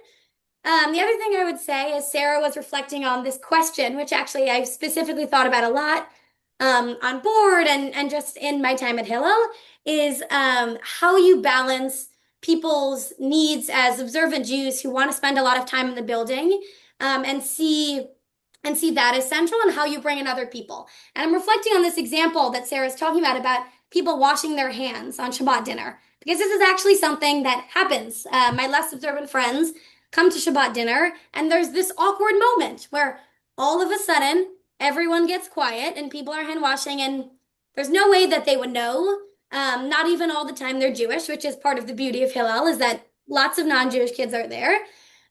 The other thing I would say, as Sarah was reflecting on this question, which actually I've specifically thought about a lot on board and just in my time at Hillel, is how you balance people's needs as observant Jews who want to spend a lot of time in the building, and see that as central, and how you bring in other people. And I'm reflecting on this example that Sarah's talking about people washing their hands on Shabbat dinner, because this is actually something that happens. My less observant friends come to Shabbat dinner, and there's this awkward moment where all of a sudden everyone gets quiet and people are hand washing, and there's no way that they would know. Not even all the time they're Jewish, which is part of the beauty of Hillel, is that lots of non-Jewish kids are there.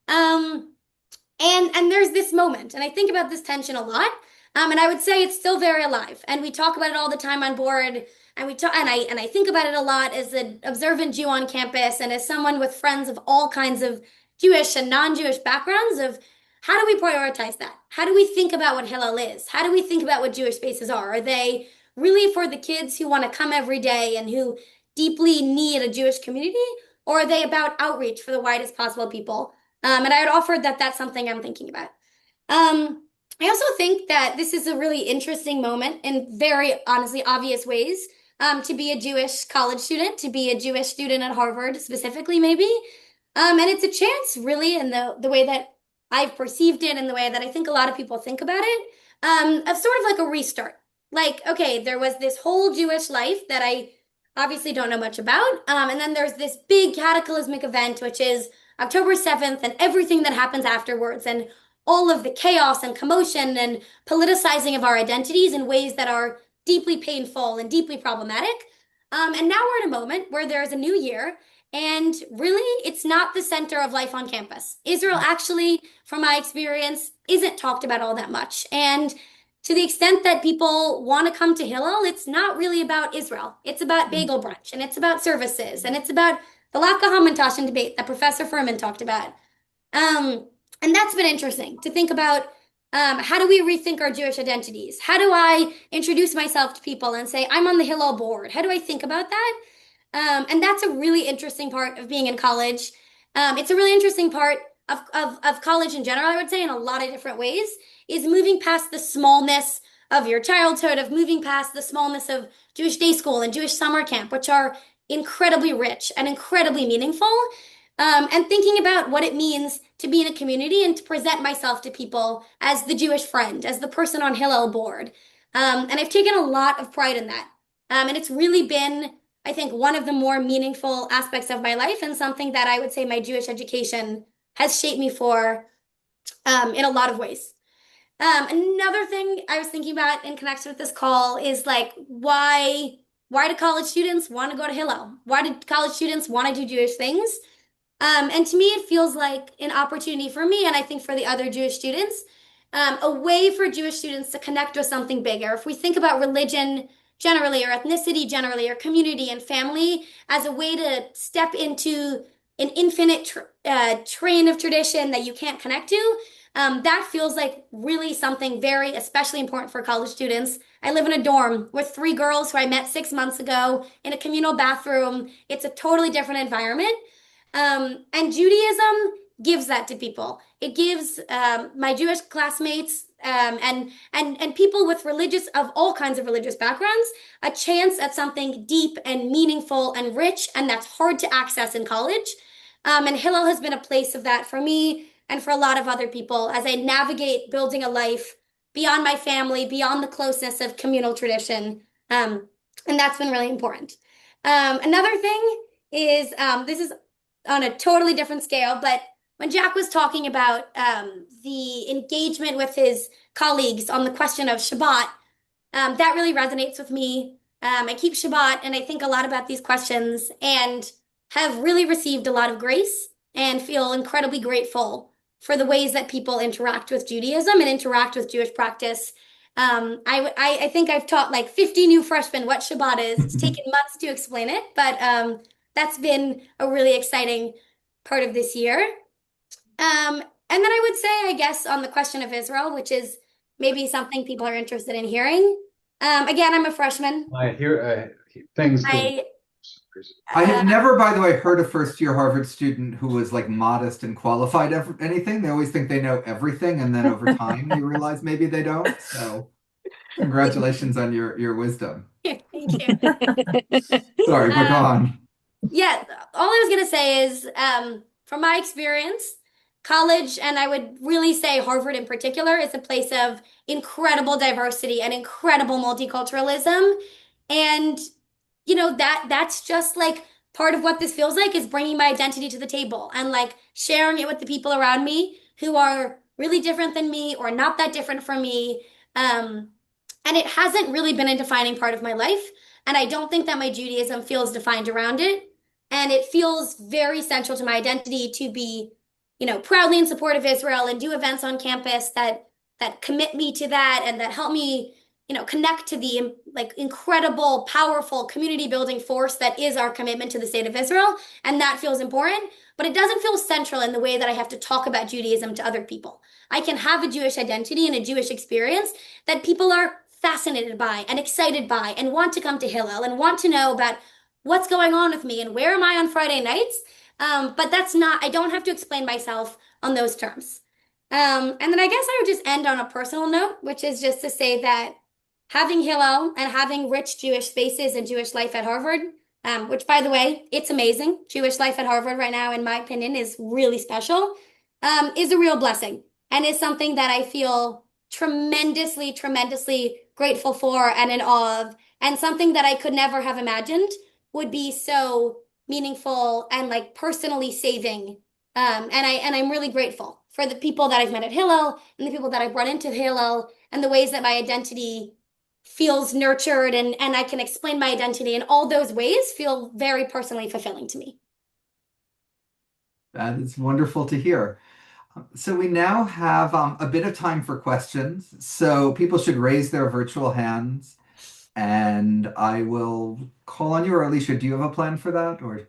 And there's this moment, and I think about this tension a lot. And I would say it's still very alive, and we talk about it all the time on board, and I think about it a lot as an observant Jew on campus, and as someone with friends of all kinds of Jewish and non-Jewish backgrounds, of how do we prioritize that? How do we think about what Hillel is? How do we think about what Jewish spaces are? Are they really for the kids who want to come every day and who deeply need a Jewish community? Or are they about outreach for the widest possible people? And I would offer that that's something I'm thinking about. I also think that this is a really interesting moment in very honestly obvious ways, to be a Jewish college student, to be a Jewish student at Harvard specifically, maybe. And it's a chance, really, in the way that I've perceived it and the way that I think a lot of people think about it, of sort of like a restart. Like, okay, there was this whole Jewish life that I obviously don't know much about. And then there's this big cataclysmic event, which is October 7th, and everything that happens afterwards, and all of the chaos and commotion and politicizing of our identities in ways that are deeply painful and deeply problematic. And now we're in a moment where there's a new year, and really, it's not the center of life on campus. Israel actually, from my experience, isn't talked about all that much. And to the extent that people want to come to Hillel, it's not really about Israel. It's about bagel brunch, and it's about services, and it's about the Laka Hamantashen debate that Professor Furman talked about. And that's been interesting to think about. How do we rethink our Jewish identities? How do I introduce myself to people and say, I'm on the Hillel board? How do I think about that? And that's a really interesting part of being in college. It's a really interesting part of college in general, I would say, in a lot of different ways, is moving past the smallness of your childhood, of moving past the smallness of Jewish day school and Jewish summer camp, which are incredibly rich and incredibly meaningful, and thinking about what it means to be in a community and to present myself to people as the Jewish friend, as the person on Hillel board. And I've taken a lot of pride in that. And it's really been, I think, one of the more meaningful aspects of my life, and something that I would say my Jewish education has shaped me for, in a lot of ways. Another thing I was thinking about in connection with this call is like, why do college students want to go to Hillel? Why do college students want to do Jewish things? And to me, it feels like an opportunity for me, and I think for the other Jewish students, a way for Jewish students to connect with something bigger. If we think about religion generally, or ethnicity generally, or community and family as a way to step into an infinite train of tradition that you can't connect to, That feels like really something very especially important for college students. I live in a dorm with three girls who I met 6 months ago in a communal bathroom. It's a totally different environment. And Judaism gives that to people. It gives my Jewish classmates and people with religious of all kinds of religious backgrounds a chance at something deep and meaningful and rich, and that's hard to access in college. And Hillel has been a place of that for me and for a lot of other people as I navigate building a life beyond my family, beyond the closeness of communal tradition. And that's been really important. Another thing is this is on a totally different scale, but when Jack was talking about the engagement with his colleagues on the question of Shabbat, that really resonates with me. I keep Shabbat and I think a lot about these questions and have really received a lot of grace and feel incredibly grateful for the ways that people interact with Judaism and interact with Jewish practice. I think I've taught like 50 new freshmen what Shabbat is. It's taken months to explain it, but that's been a really exciting part of this year. And then I would say, I guess, on the question of Israel, which is maybe something people are interested in hearing. Again, I'm a freshman.
I hear things that
I have never, by the way, heard a first-year Harvard student who was like modest and qualified anything. They always think they know everything, and then over time they realize maybe they don't. So, congratulations on your wisdom.
Thank you.
Sorry, but go on.
Yeah, all I was gonna say is, from my experience, college, and I would really say Harvard in particular, is a place of incredible diversity and incredible multiculturalism. And that's just like part of what this feels like is bringing my identity to the table and like sharing it with the people around me who are really different than me or not that different from me. And it hasn't really been a defining part of my life. And I don't think that my Judaism feels defined around it. And it feels very central to my identity to be, proudly in support of Israel and do events on campus that commit me to that and that help me, connect to the like incredible, powerful community building force that is our commitment to the state of Israel. And that feels important, but it doesn't feel central in the way that I have to talk about Judaism to other people. I can have a Jewish identity and a Jewish experience that people are fascinated by and excited by and want to come to Hillel and want to know about what's going on with me and where am I on Friday nights. But that's not, I don't have to explain myself on those terms. And then I guess I would just end on a personal note, which is just to say that having Hillel and having rich Jewish spaces and Jewish life at Harvard, which by the way, it's amazing. Jewish life at Harvard right now, in my opinion, is really special, is a real blessing and is something that I feel tremendously, tremendously grateful for and in awe of, and something that I could never have imagined would be so meaningful and like personally saving. And I'm really grateful for the people that I've met at Hillel and the people that I've brought into Hillel and the ways that my identity feels nurtured and I can explain my identity in all those ways feel very personally fulfilling to me.
That is wonderful to hear. So we now have a bit of time for questions. So people should raise their virtual hands and I will call on you. Or Elisha, do you have a plan for that? Or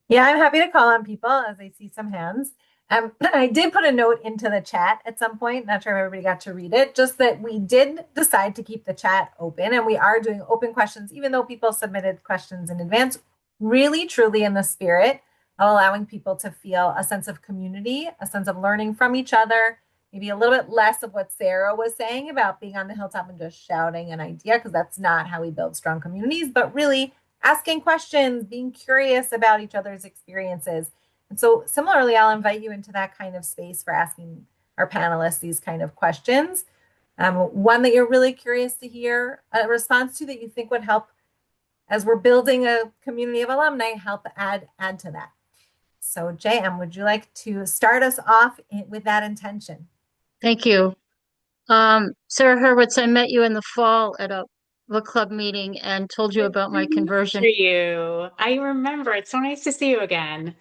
Yeah, I'm happy to call on people as I see some hands. I did put a note into the chat at some point. Not sure if everybody got to read it. Just that we did decide to keep the chat open and we are doing open questions, even though people submitted questions in advance, really, truly in the spirit of allowing people to feel a sense of community, a sense of learning from each other, maybe a little bit less of what Sarah was saying about being on the hilltop and just shouting an idea, because that's not how we build strong communities, but really asking questions, being curious about each other's experiences. And so similarly, I'll invite you into that kind of space for asking our panelists these kind of questions. One that you're really curious to hear a response to that you think would help as we're building a community of alumni, help add to that. So JM, would you like to start us off with that intention?
Thank you. Sarah Hurwitz, I met you in the fall at a book club meeting and told you about my conversion.
For you. I remember. It's so nice to see you again.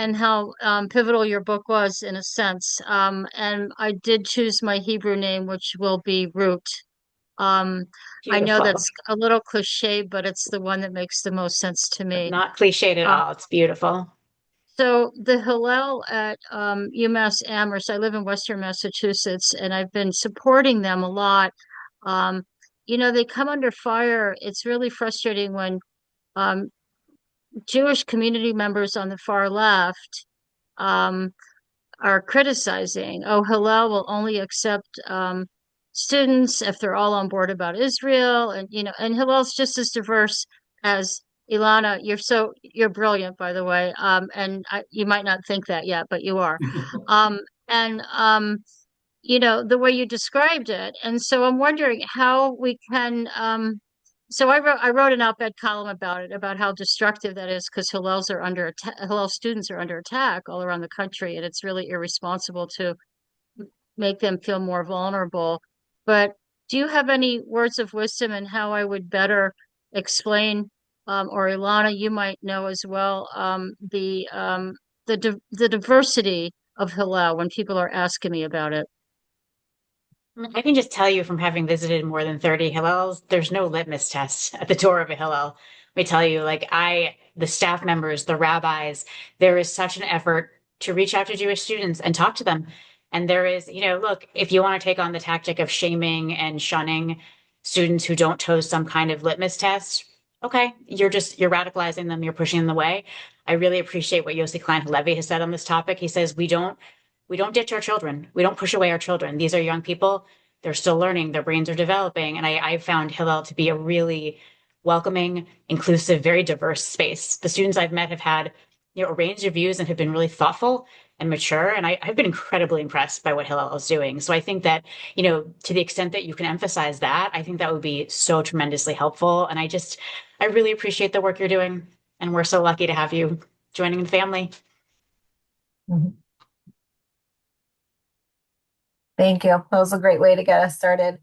And how pivotal your book was in a sense. And I did choose my Hebrew name, which will be Root. I know that's a little cliche, but it's the one that makes the most sense to me.
Not cliched at all. It's beautiful.
So the Hillel at UMass Amherst, I live in Western Massachusetts, and I've been supporting them a lot. Um, they come under fire. It's really frustrating when um, Jewish community members on the far left um, are criticizing, oh, Hillel will only accept students if they're all on board about Israel, and Hillel's just as diverse as Elana. You're brilliant, by the way, and you might not think that yet, but you are, and the way you described it. And so I'm wondering how we can. So I wrote an op-ed column about it, about how destructive that is, because Hillel students are under attack all around the country, and it's really irresponsible to make them feel more vulnerable. But do you have any words of wisdom in how I would better explain, or Elana, you might know as well, the diversity of Hillel when people are asking me about it?
I can just tell you from having visited more than 30 Hillels, there's no litmus test at the door of a Hillel. Let me tell you, the staff members, the rabbis, there is such an effort to reach out to Jewish students and talk to them. And there is, look, if you want to take on the tactic of shaming and shunning students who don't toe some kind of litmus test, okay, you're radicalizing them, you're pushing them away. I really appreciate what Yossi Klein Halevi has said on this topic. He says, we don't ditch our children. We don't push away our children. These are young people. They're still learning. Their brains are developing. And I found Hillel to be a really welcoming, inclusive, very diverse space. The students I've met have had, a range of views and have been really thoughtful and mature. And I've been incredibly impressed by what Hillel is doing. So I think that, to the extent that you can emphasize that, I think that would be so tremendously helpful. And I really appreciate the work you're doing. And we're so lucky to have you joining the family.
Mm-hmm. Thank you. That was a great way to get us started.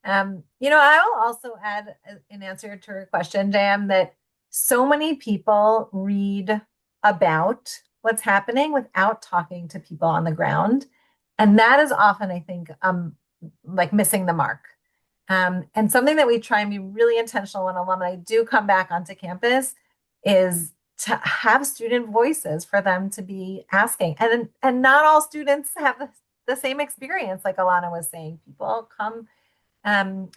I will also add in answer to your question, Dan, that so many people read about what's happening without talking to people on the ground. And that is often, I think, missing the mark. And something that we try and be really intentional when alumni do come back onto campus is to have student voices for them to be asking. And not all students have the same experience, like Elana was saying. People come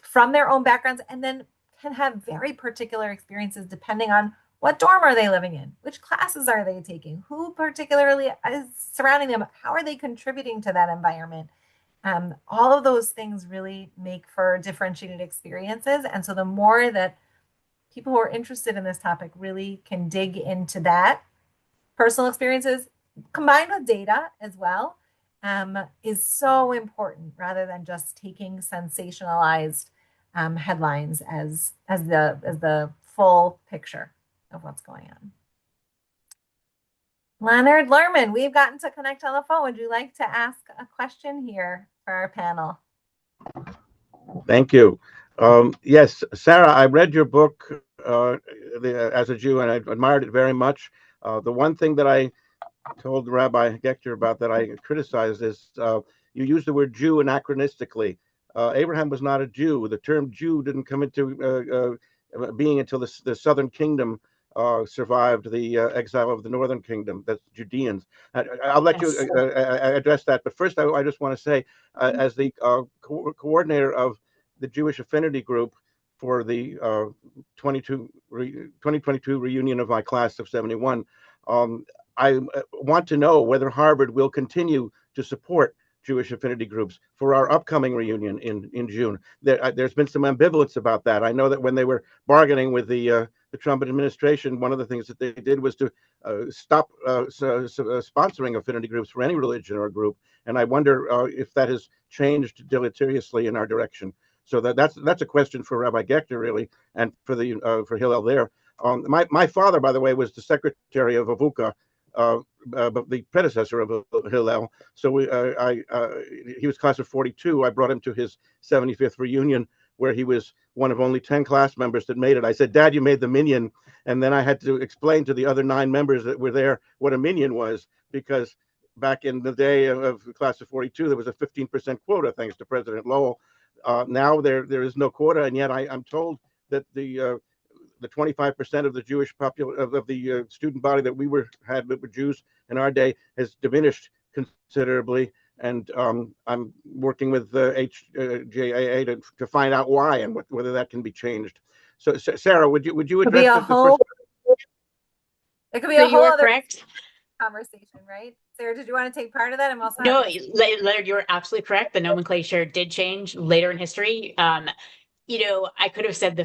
from their own backgrounds and then can have very particular experiences depending on what dorm are they living in, which classes are they taking, who particularly is surrounding them, how are they contributing to that environment. All of those things really make for differentiated experiences. And so the more that people who are interested in this topic really can dig into that personal experiences combined with data as well, is so important, rather than just taking sensationalized headlines as the full picture of what's going on. Leonard Lerman, we've gotten to connect on the phone. Would you like to ask a question here for our panel?
Thank you. Yes, Sarah, I read your book as a Jew, and I admired it very much. The one thing that I told Rabbi Gechter about that I criticized is you used the word Jew anachronistically. Abraham was not a Jew. The term Jew didn't come into being until the Southern Kingdom survived the exile of the Northern Kingdom. That's Judeans. I'll let you address that. But first, I just want to say, as the coordinator of the Jewish Affinity Group for the 2022 reunion of my class of 71, I want to know whether Harvard will continue to support Jewish affinity groups for our upcoming reunion in June. There's been some ambivalence about that. I know that when they were bargaining with the Trump administration, one of the things that they did was to stop sponsoring affinity groups for any religion or group. And I wonder if that has changed deleteriously in our direction. So that's a question for Rabbi Gechter, really, and for Hillel there. My father, by the way, was the secretary of Avuka, the predecessor of Hillel. So he was class of 42. I brought him to his 75th reunion, where he was one of only 10 class members that made it. I said, "Dad, you made the minyan." And then I had to explain to the other 9 members that were there what a minyan was, because back in the day of the class of 42, there was a 15% quota, thanks to President Lowell. Now there is no quota, and yet I'm told that the the 25% of the Jewish of the student body that we had that were Jews in our day has diminished considerably. And I'm working with the HJAA to find out why and whether that can be changed. So, Sarah, would you address the first?
It could be
So
a
you
whole
are
other
correct.
conversation, right? Sarah, did you want to take part of that? I'm also
No,
happy.
Leonard, you're absolutely correct. The nomenclature did change later in history. I could have said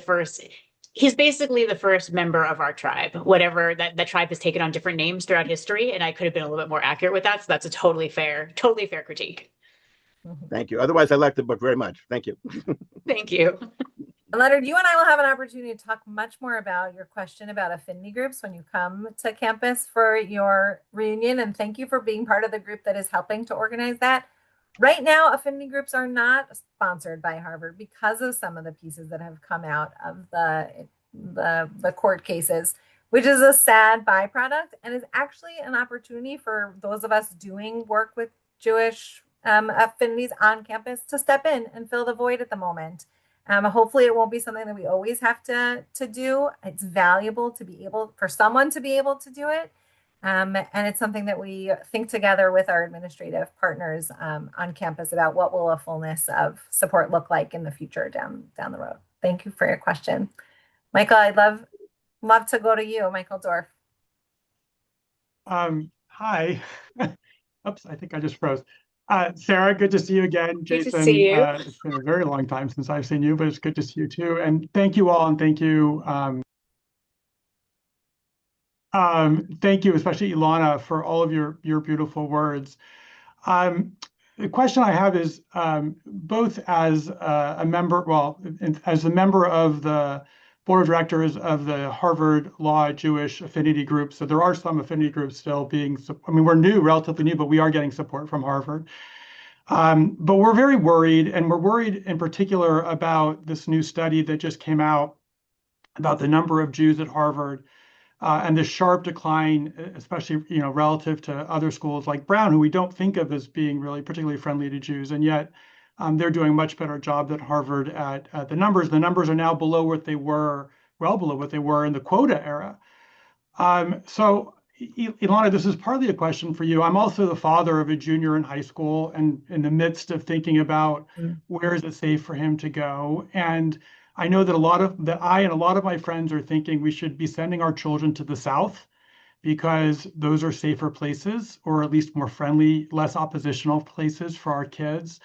he's basically the first member of our tribe, whatever that tribe has taken on different names throughout history. And I could have been a little bit more accurate with that. So that's a totally fair critique.
Thank you. Otherwise, I like the book very much. Thank you.
Thank you.
Leonard, you and I will have an opportunity to talk much more about your question about affinity groups when you come to campus for your reunion. And thank you for being part of the group that is helping to organize that. Right now, affinity groups are not sponsored by Harvard because of some of the pieces that have come out of the court cases, which is a sad byproduct and is actually an opportunity for those of us doing work with Jewish affinities on campus to step in and fill the void at the moment. Hopefully it won't be something that we always have to do. It's valuable for someone to be able to do it. And it's something that we think together with our administrative partners on campus about what will a fullness of support look like in the future down the road. Thank you for your question. Michael, I'd love to go to you, Michael Dorf.
Hi. Oops, I think I just froze. Sarah, good to see you again. Jason,
good to see you.
It's been a very long time since I've seen you, but it's good to see you too. And thank you all, and thank you, especially Elana, for all of your beautiful words. The question I have is both as a member, as a member of the board of directors of the Harvard Law Jewish Affinity Group. So there are some affinity groups still we're relatively new, but we are getting support from Harvard. But we're very worried, and we're worried in particular about this new study that just came out about the number of Jews at Harvard and the sharp decline, especially relative to other schools like Brown, who we don't think of as being really particularly friendly to Jews, and yet they're doing a much better job than Harvard at the numbers. The numbers are now well below what they were in the quota era. So, Elana, this is partly a question for you. I'm also the father of a junior in high school and in the midst of thinking about where is it safe for him to go. And I know that I and a lot of my friends are thinking we should be sending our children to the South because those are safer places, or at least more friendly, less oppositional places for our kids.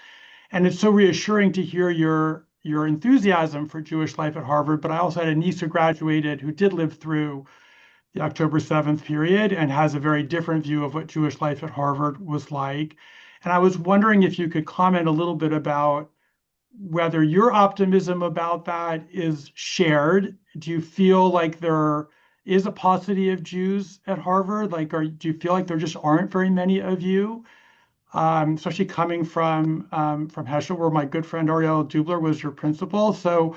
And it's so reassuring to hear your enthusiasm for Jewish life at Harvard. But I also had a niece who graduated who did live through the October 7th period and has a very different view of what Jewish life at Harvard was like. And I was wondering if you could comment a little bit about whether your optimism about that is shared. Do you feel like there is a paucity of Jews at Harvard? Do you feel like there just aren't very many of you? Especially coming from Heschel, where my good friend Ariel Dubler was your principal. So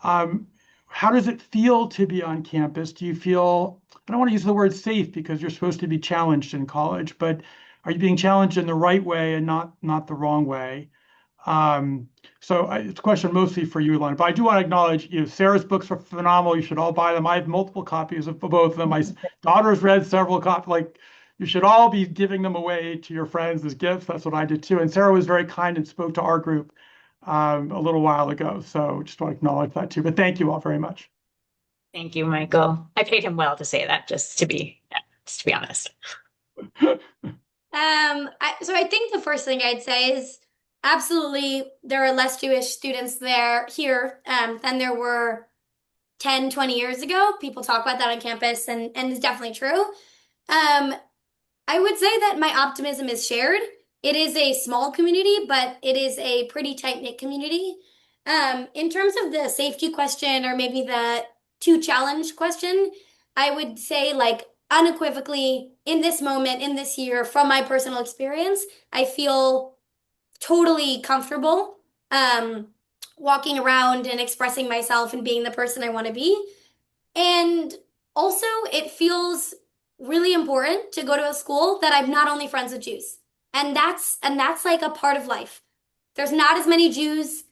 how does it feel to be on campus? Do you feel, I don't want to use the word safe because you're supposed to be challenged in college, but are you being challenged in the right way and not the wrong way? So it's a question mostly for you, Elana, but I do want to acknowledge, Sarah's books are phenomenal. You should all buy them. I have multiple copies of both of them. My daughter's read several copies. You should all be giving them away to your friends as gifts. That's what I did too. And Sarah was very kind and spoke to our group a little while ago. So just want to acknowledge that too. But thank you all very much.
Thank you, Michael. I paid him well to say that, just to be honest.
So I think the first thing I'd say is absolutely there are less Jewish students here than there were 10, 20 years ago. People talk about that on campus, and it's definitely true. I would say that my optimism is shared. It is a small community, but it is a pretty tight-knit community. In terms of the safety question, or maybe the too challenged question, I would say unequivocally in this moment, in this year, from my personal experience, I feel totally comfortable walking around and expressing myself and being the person I want to be. And also it feels really important to go to a school that I'm not only friends with Jews. And that's like a part of life. There's not as many Jews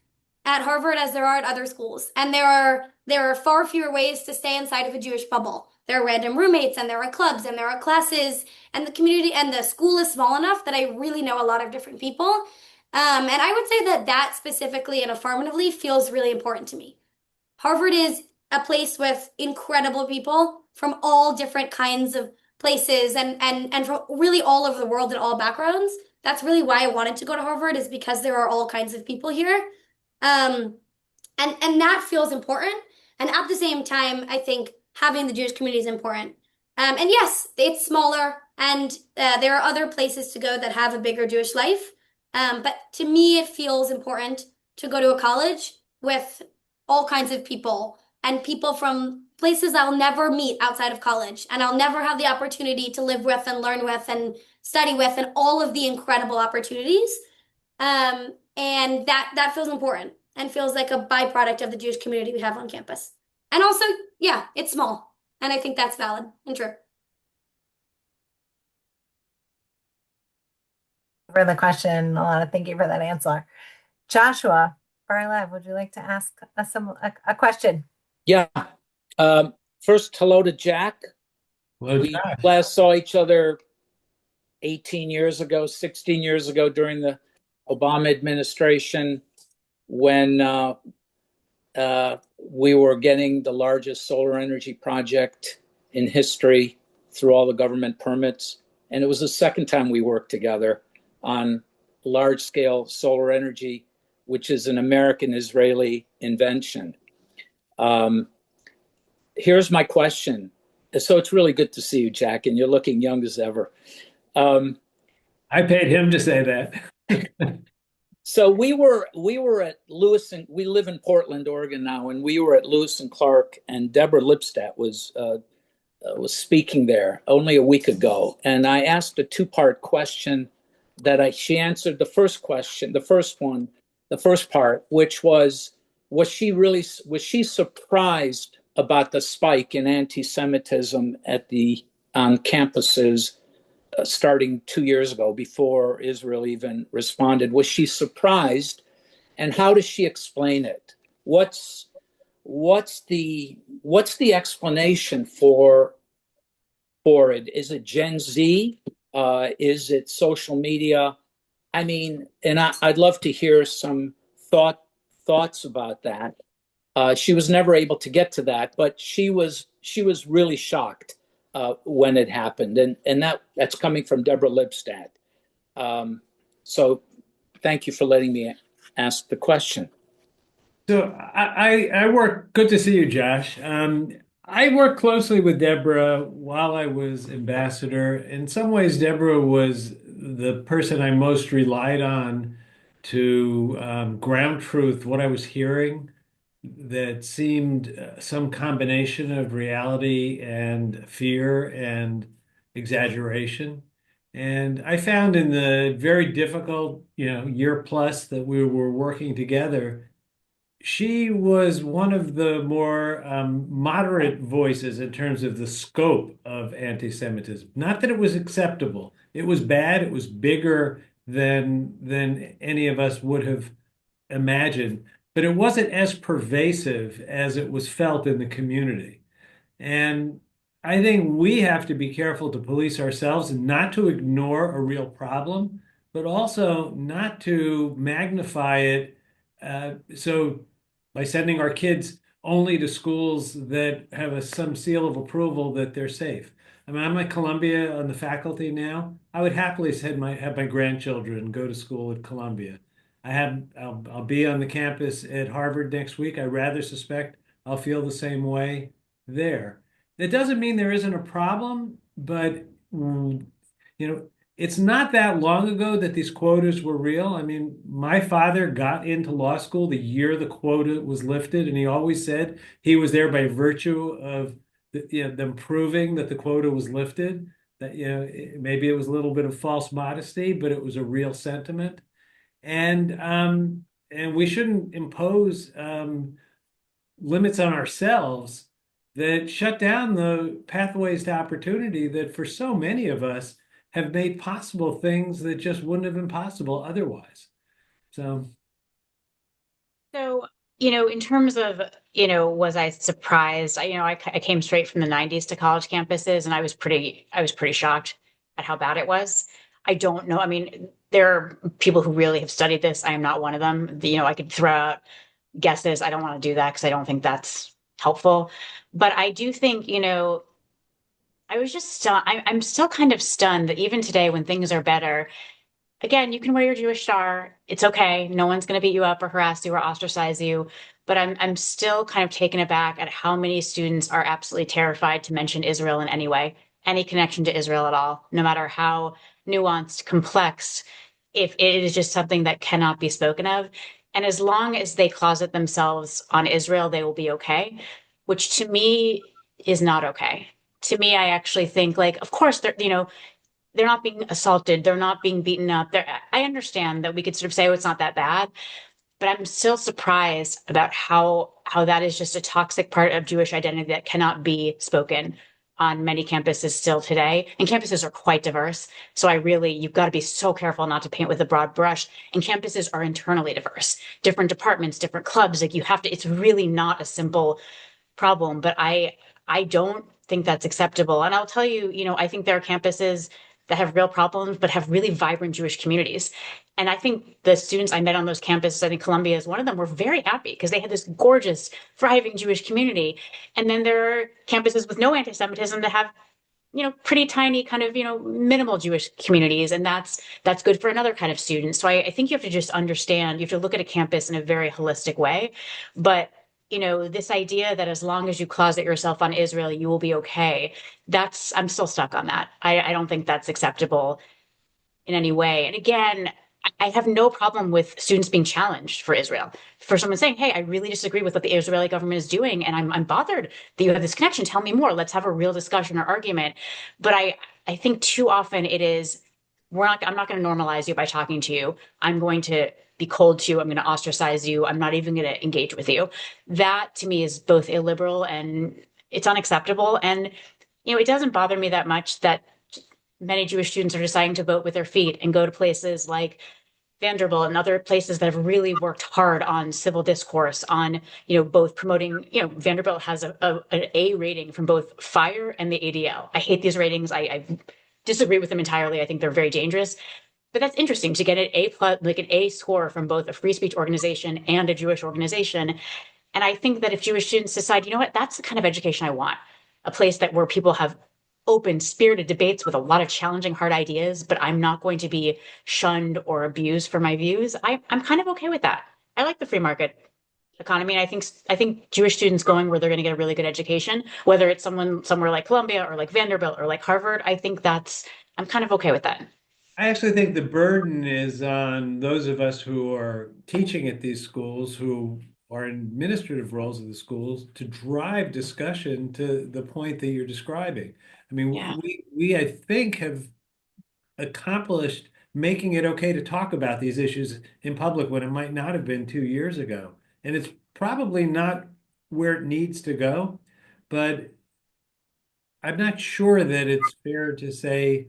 at Harvard as there are at other schools. And there are far fewer ways to stay inside of a Jewish bubble. There are random roommates, and there are clubs, and there are classes, and the community and the school is small enough that I really know a lot of different people. And I would say that that specifically and affirmatively feels really important to me. Harvard is a place with incredible people from all different kinds of places and from really all over the world and all backgrounds. That's really why I wanted to go to Harvard, is because there are all kinds of people here. Um, and that feels important. And at the same time, I think having the Jewish community is important. And yes, it's smaller, and there are other places to go that have a bigger Jewish life. But to me, it feels important to go to a college with all kinds of people and people from places I'll never meet outside of college, and I'll never have the opportunity to live with and learn with and study with, and all of the incredible opportunities. And that feels important and feels like a byproduct of the Jewish community we have on campus. And also, yeah, it's small, and I think that's valid and true.
For the question, Elana, thank you for that answer. Joshua Barlev, would you like to ask us a question?
Yeah. First, hello to Jack.
Hello,
We
Jack.
last saw each other 18 years ago, 16 years ago during the Obama administration, when we were getting the largest solar energy project in history through all the government permits. And it was the second time we worked together on large-scale solar energy, which is an American-Israeli invention. Here's my question. So it's really good to see you, Jack, and you're looking young as ever.
I paid him to say that.
So we were at Lewis, and we live in Portland, Oregon now, and we were at Lewis and Clark, and Deborah Lipstadt was speaking there only a week ago, and I asked a two-part question she answered the first question, the first part, which was she surprised about the spike in anti-Semitism on campuses starting 2 years ago, before Israel even responded? Was she surprised, and how does she explain it? What's the explanation for it? Is it Gen Z? Is it social media? I mean, and I'd love to hear some thoughts about that. She was never able to get to that, but she was really shocked when it happened, and that's coming from Deborah Lipstadt. So, thank you for letting me ask the question.
So I work. Good to see you, Josh. I worked closely with Deborah while I was ambassador. In some ways, Deborah was the person I most relied on to ground truth what I was hearing that seemed some combination of reality and fear and exaggeration. And I found in the very difficult, year plus that we were working together, she was one of the more moderate voices in terms of the scope of anti-Semitism. Not that it was acceptable. It was bad. It was bigger than any of us would have imagined, but it wasn't as pervasive as it was felt in the community. And I think we have to be careful to police ourselves and not to ignore a real problem, but also not to magnify it. So by sending our kids only to schools that have some seal of approval that they're safe. I mean, I'm at Columbia on the faculty now. I would happily have my grandchildren go to school at Columbia. I'll be on the campus at Harvard next week. I rather suspect I'll feel the same way there. That doesn't mean there isn't a problem, but it's not that long ago that these quotas were real. I mean, my father got into law school the year the quota was lifted, and he always said he was there by virtue of them proving that the quota was lifted. That maybe it was a little bit of false modesty, but it was a real sentiment. And we shouldn't impose limits on ourselves that shut down the pathways to opportunity that for so many of us have made possible things that just wouldn't have been possible otherwise. So
So, in terms of, was I surprised? I came straight from the 90s to college campuses, and I was pretty shocked at how bad it was. I don't know. I mean, there are people who really have studied this. I am not one of them. I could throw out guesses. I don't want to do that because I don't think that's helpful. But I do think, I was just stunned. I'm still kind of stunned that even today, when things are better, again, you can wear your Jewish star. It's okay. No one's going to beat you up or harass you or ostracize you. But I'm still kind of taken aback at how many students are absolutely terrified to mention Israel in any way, any connection to Israel at all, no matter how nuanced, complex, if it is just something that cannot be spoken of. And as long as they closet themselves on Israel, they will be okay, which to me is not okay. To me, I actually think like, of course, they're not being assaulted, they're not being beaten up. I understand that we could sort of say, oh, it's not that bad, but I'm still surprised about how that is just a toxic part of Jewish identity that cannot be spoken on many campuses still today. And campuses are quite diverse. So you've got to be so careful not to paint with a broad brush. And campuses are internally diverse, different departments, different clubs. Like it's really not a simple problem, but I don't think that's acceptable. And I'll tell you, I think there are campuses that have real problems, but have really vibrant Jewish communities. And I think the students I met on those campuses, I think Columbia is one of them, were very happy because they had this gorgeous, thriving Jewish community. And then there are campuses with no anti-Semitism that have, pretty tiny kind of, minimal Jewish communities. And that's good for another kind of student. So I think you have to just understand, you have to look at a campus in a very holistic way. But this idea that as long as you closet yourself on Israel, you will be okay. I'm still stuck on that. I don't think that's acceptable in any way. And again, I have no problem with students being challenged for Israel. For someone saying, hey, I really disagree with what the Israeli government is doing, and I'm bothered that you have this connection. Tell me more. Let's have a real discussion or argument. But I think too often it is, I'm not going to normalize you by talking to you. I'm going to be cold to you. I'm going to ostracize you. I'm not even going to engage with you. That to me is both illiberal and it's unacceptable. And, it doesn't bother me that much that many Jewish students are deciding to vote with their feet and go to places like Vanderbilt and other places that have really worked hard on civil discourse, on, both promoting, Vanderbilt has an A rating from both FIRE and the ADL. I hate these ratings. I disagree with them entirely. I think they're very dangerous. But that's interesting to get an A plus, like an A score from both a free speech organization and a Jewish organization. And I think that if Jewish students decide, that's the kind of education I want, a place where people have open, spirited debates with a lot of challenging, hard ideas, but I'm not going to be shunned or abused for my views. I'm kind of okay with that. I like the free market economy. And I think Jewish students going where they're going to get a really good education, whether it's somewhere like Columbia or like Vanderbilt or like Harvard, I'm kind of okay with that.
I actually think the burden is on those of us who are teaching at these schools, who are in administrative roles of the schools, to drive discussion to the point that you're describing. I mean,
Yeah.
we I think have accomplished making it okay to talk about these issues in public when it might not have been 2 years ago. And it's probably not where it needs to go, but I'm not sure that it's fair to say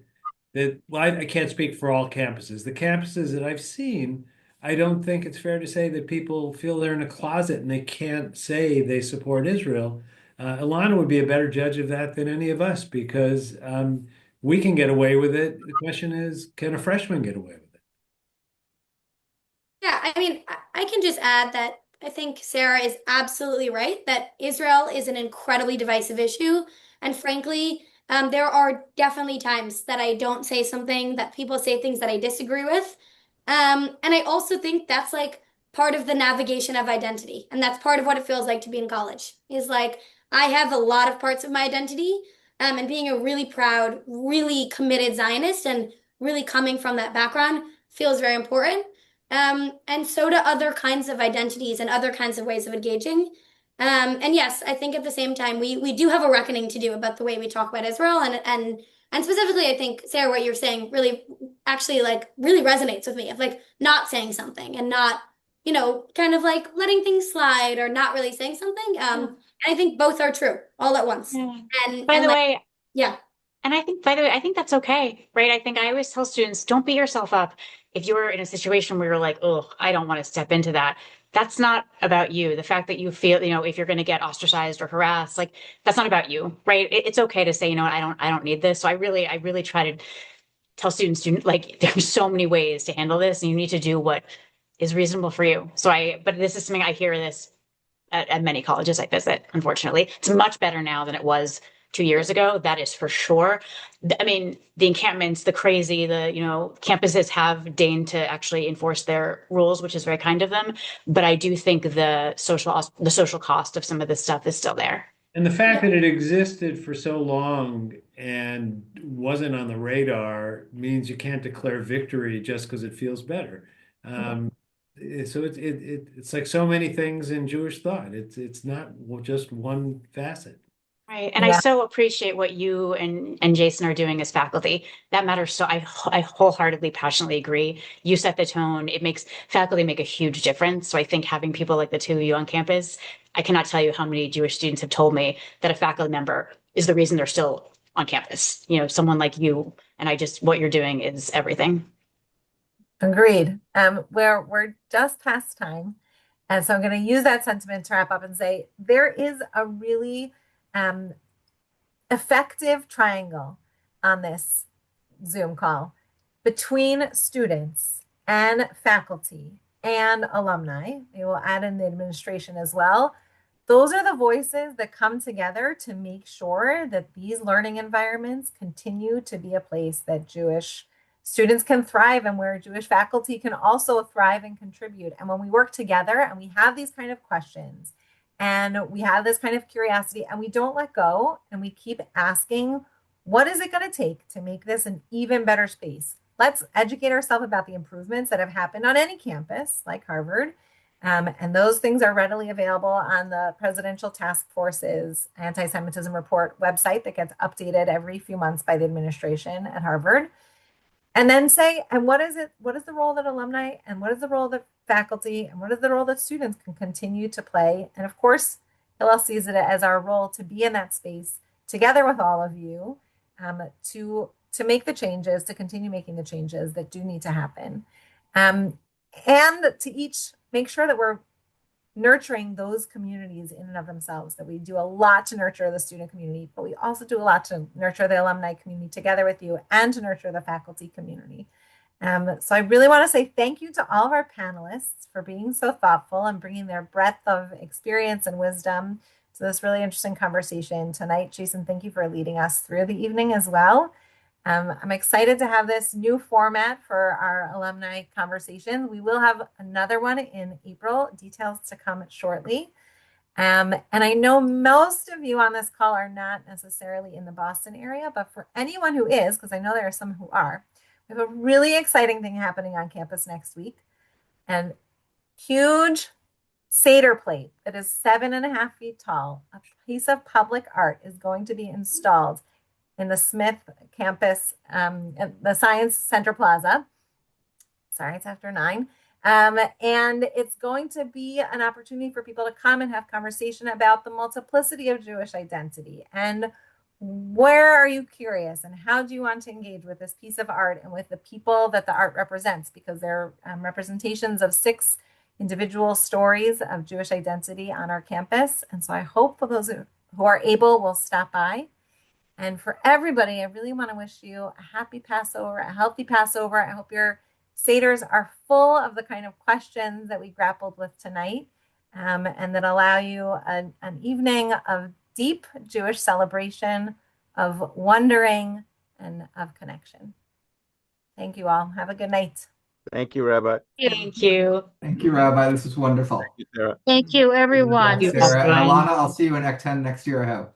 that, well, I can't speak for all campuses. The campuses that I've seen, I don't think it's fair to say that people feel they're in a closet and they can't say they support Israel. Elana would be a better judge of that than any of us because we can get away with it. The question is, can a freshman get away with it?
Yeah, I mean, I can just add that I think Sarah is absolutely right that Israel is an incredibly divisive issue. And frankly, there are definitely times that I don't say something, that people say things that I disagree with. And I also think that's like part of the navigation of identity. And that's part of what it feels like to be in college, is like I have a lot of parts of my identity. And being a really proud, really committed Zionist and really coming from that background feels very important. And so do other kinds of identities and other kinds of ways of engaging. And yes, I think at the same time we do have a reckoning to do about the way we talk about Israel and specifically I think Sarah, what you're saying really actually like really resonates with me of like not saying something and not, kind of like letting things slide or not really saying something. And I think both are true all at once.
Yeah.
And
By
and
the
like
way,
yeah.
And I think, by the way, I think that's okay, right? I think I always tell students, don't beat yourself up. If you're in a situation where you're like, oh, I don't want to step into that, that's not about you. The fact that you feel, if you're going to get ostracized or harassed, like that's not about you, right? It's okay to say, I don't need this. So I really try to tell students, like, there's so many ways to handle this, and you need to do what is reasonable for you. But this is something I hear this at many colleges I visit, unfortunately. It's much better now than it was 2 years ago. That is for sure. I mean, the encampments, the crazy, campuses have deigned to actually enforce their rules, which is very kind of them. But I do think the social cost of some of this stuff is still there.
And the fact that it existed for so long and wasn't on the radar means you can't declare victory just because it feels better. So it's like so many things in Jewish thought. It's not just one facet.
Right. And I so appreciate what you and Jason are doing as faculty. That matters. So I wholeheartedly, passionately agree. You set the tone. Faculty make a huge difference. So I think having people like the two of you on campus, I cannot tell you how many Jewish students have told me that a faculty member is the reason they're still on campus. Someone like you, and what you're doing is everything.
Agreed. We're just past time. And so I'm going to use that sentiment to wrap up and say there is a really effective triangle on this Zoom call between students and faculty and alumni. We will add in the administration as well. Those are the voices that come together to make sure that these learning environments continue to be a place that Jewish students can thrive and where Jewish faculty can also thrive and contribute. And when we work together and we have these kind of questions and we have this kind of curiosity and we don't let go and we keep asking, what is it going to take to make this an even better space? Let's educate ourselves about the improvements that have happened on any campus like Harvard. And those things are readily available on the Presidential Task Force's Anti-Semitism Report website that gets updated every few months by the administration at Harvard. And then say, and what is it? What is the role that alumni and what is the role that faculty and what is the role that students can continue to play? And of course, Hillel sees it as our role to be in that space together with all of you to make the changes, to continue making the changes that do need to happen. And to each make sure that we're nurturing those communities in and of themselves, that we do a lot to nurture the student community, but we also do a lot to nurture the alumni community together with you and to nurture the faculty community. So I really want to say thank you to all of our panelists for being so thoughtful and bringing their breadth of experience and wisdom to this really interesting conversation tonight. Jason, thank you for leading us through the evening as well. I'm excited to have this new format for our alumni conversation. We will have another one in April, details to come shortly. And I know most of you on this call are not necessarily in the Boston area, but for anyone who is, because I know there are some who are, we have a really exciting thing happening on campus next week. And huge Seder plate that is 7.5 feet tall, a piece of public art, is going to be installed in the Smith campus, the Science Center Plaza. Sorry, it's after 9. And it's going to be an opportunity for people to come and have conversation about the multiplicity of Jewish identity. And where are you curious? And how do you want to engage with this piece of art and with the people that the art represents? Because they're representations of 6 individual stories of Jewish identity on our campus. And so I hope for those who are able will stop by. And for everybody, I really want to wish you a happy Passover, a healthy Passover. I hope your Seders are full of the kind of questions that we grappled with tonight, and that allow you an evening of deep Jewish celebration, of wondering, and of connection. Thank you all. Have a good night.
Thank you, Rabbi.
Thank you.
Thank you, Rabbi. This is wonderful.
Thank you, Sarah.
Thank you, everyone.
Sarah and Elana, I'll see you in Act 10 next year, I hope.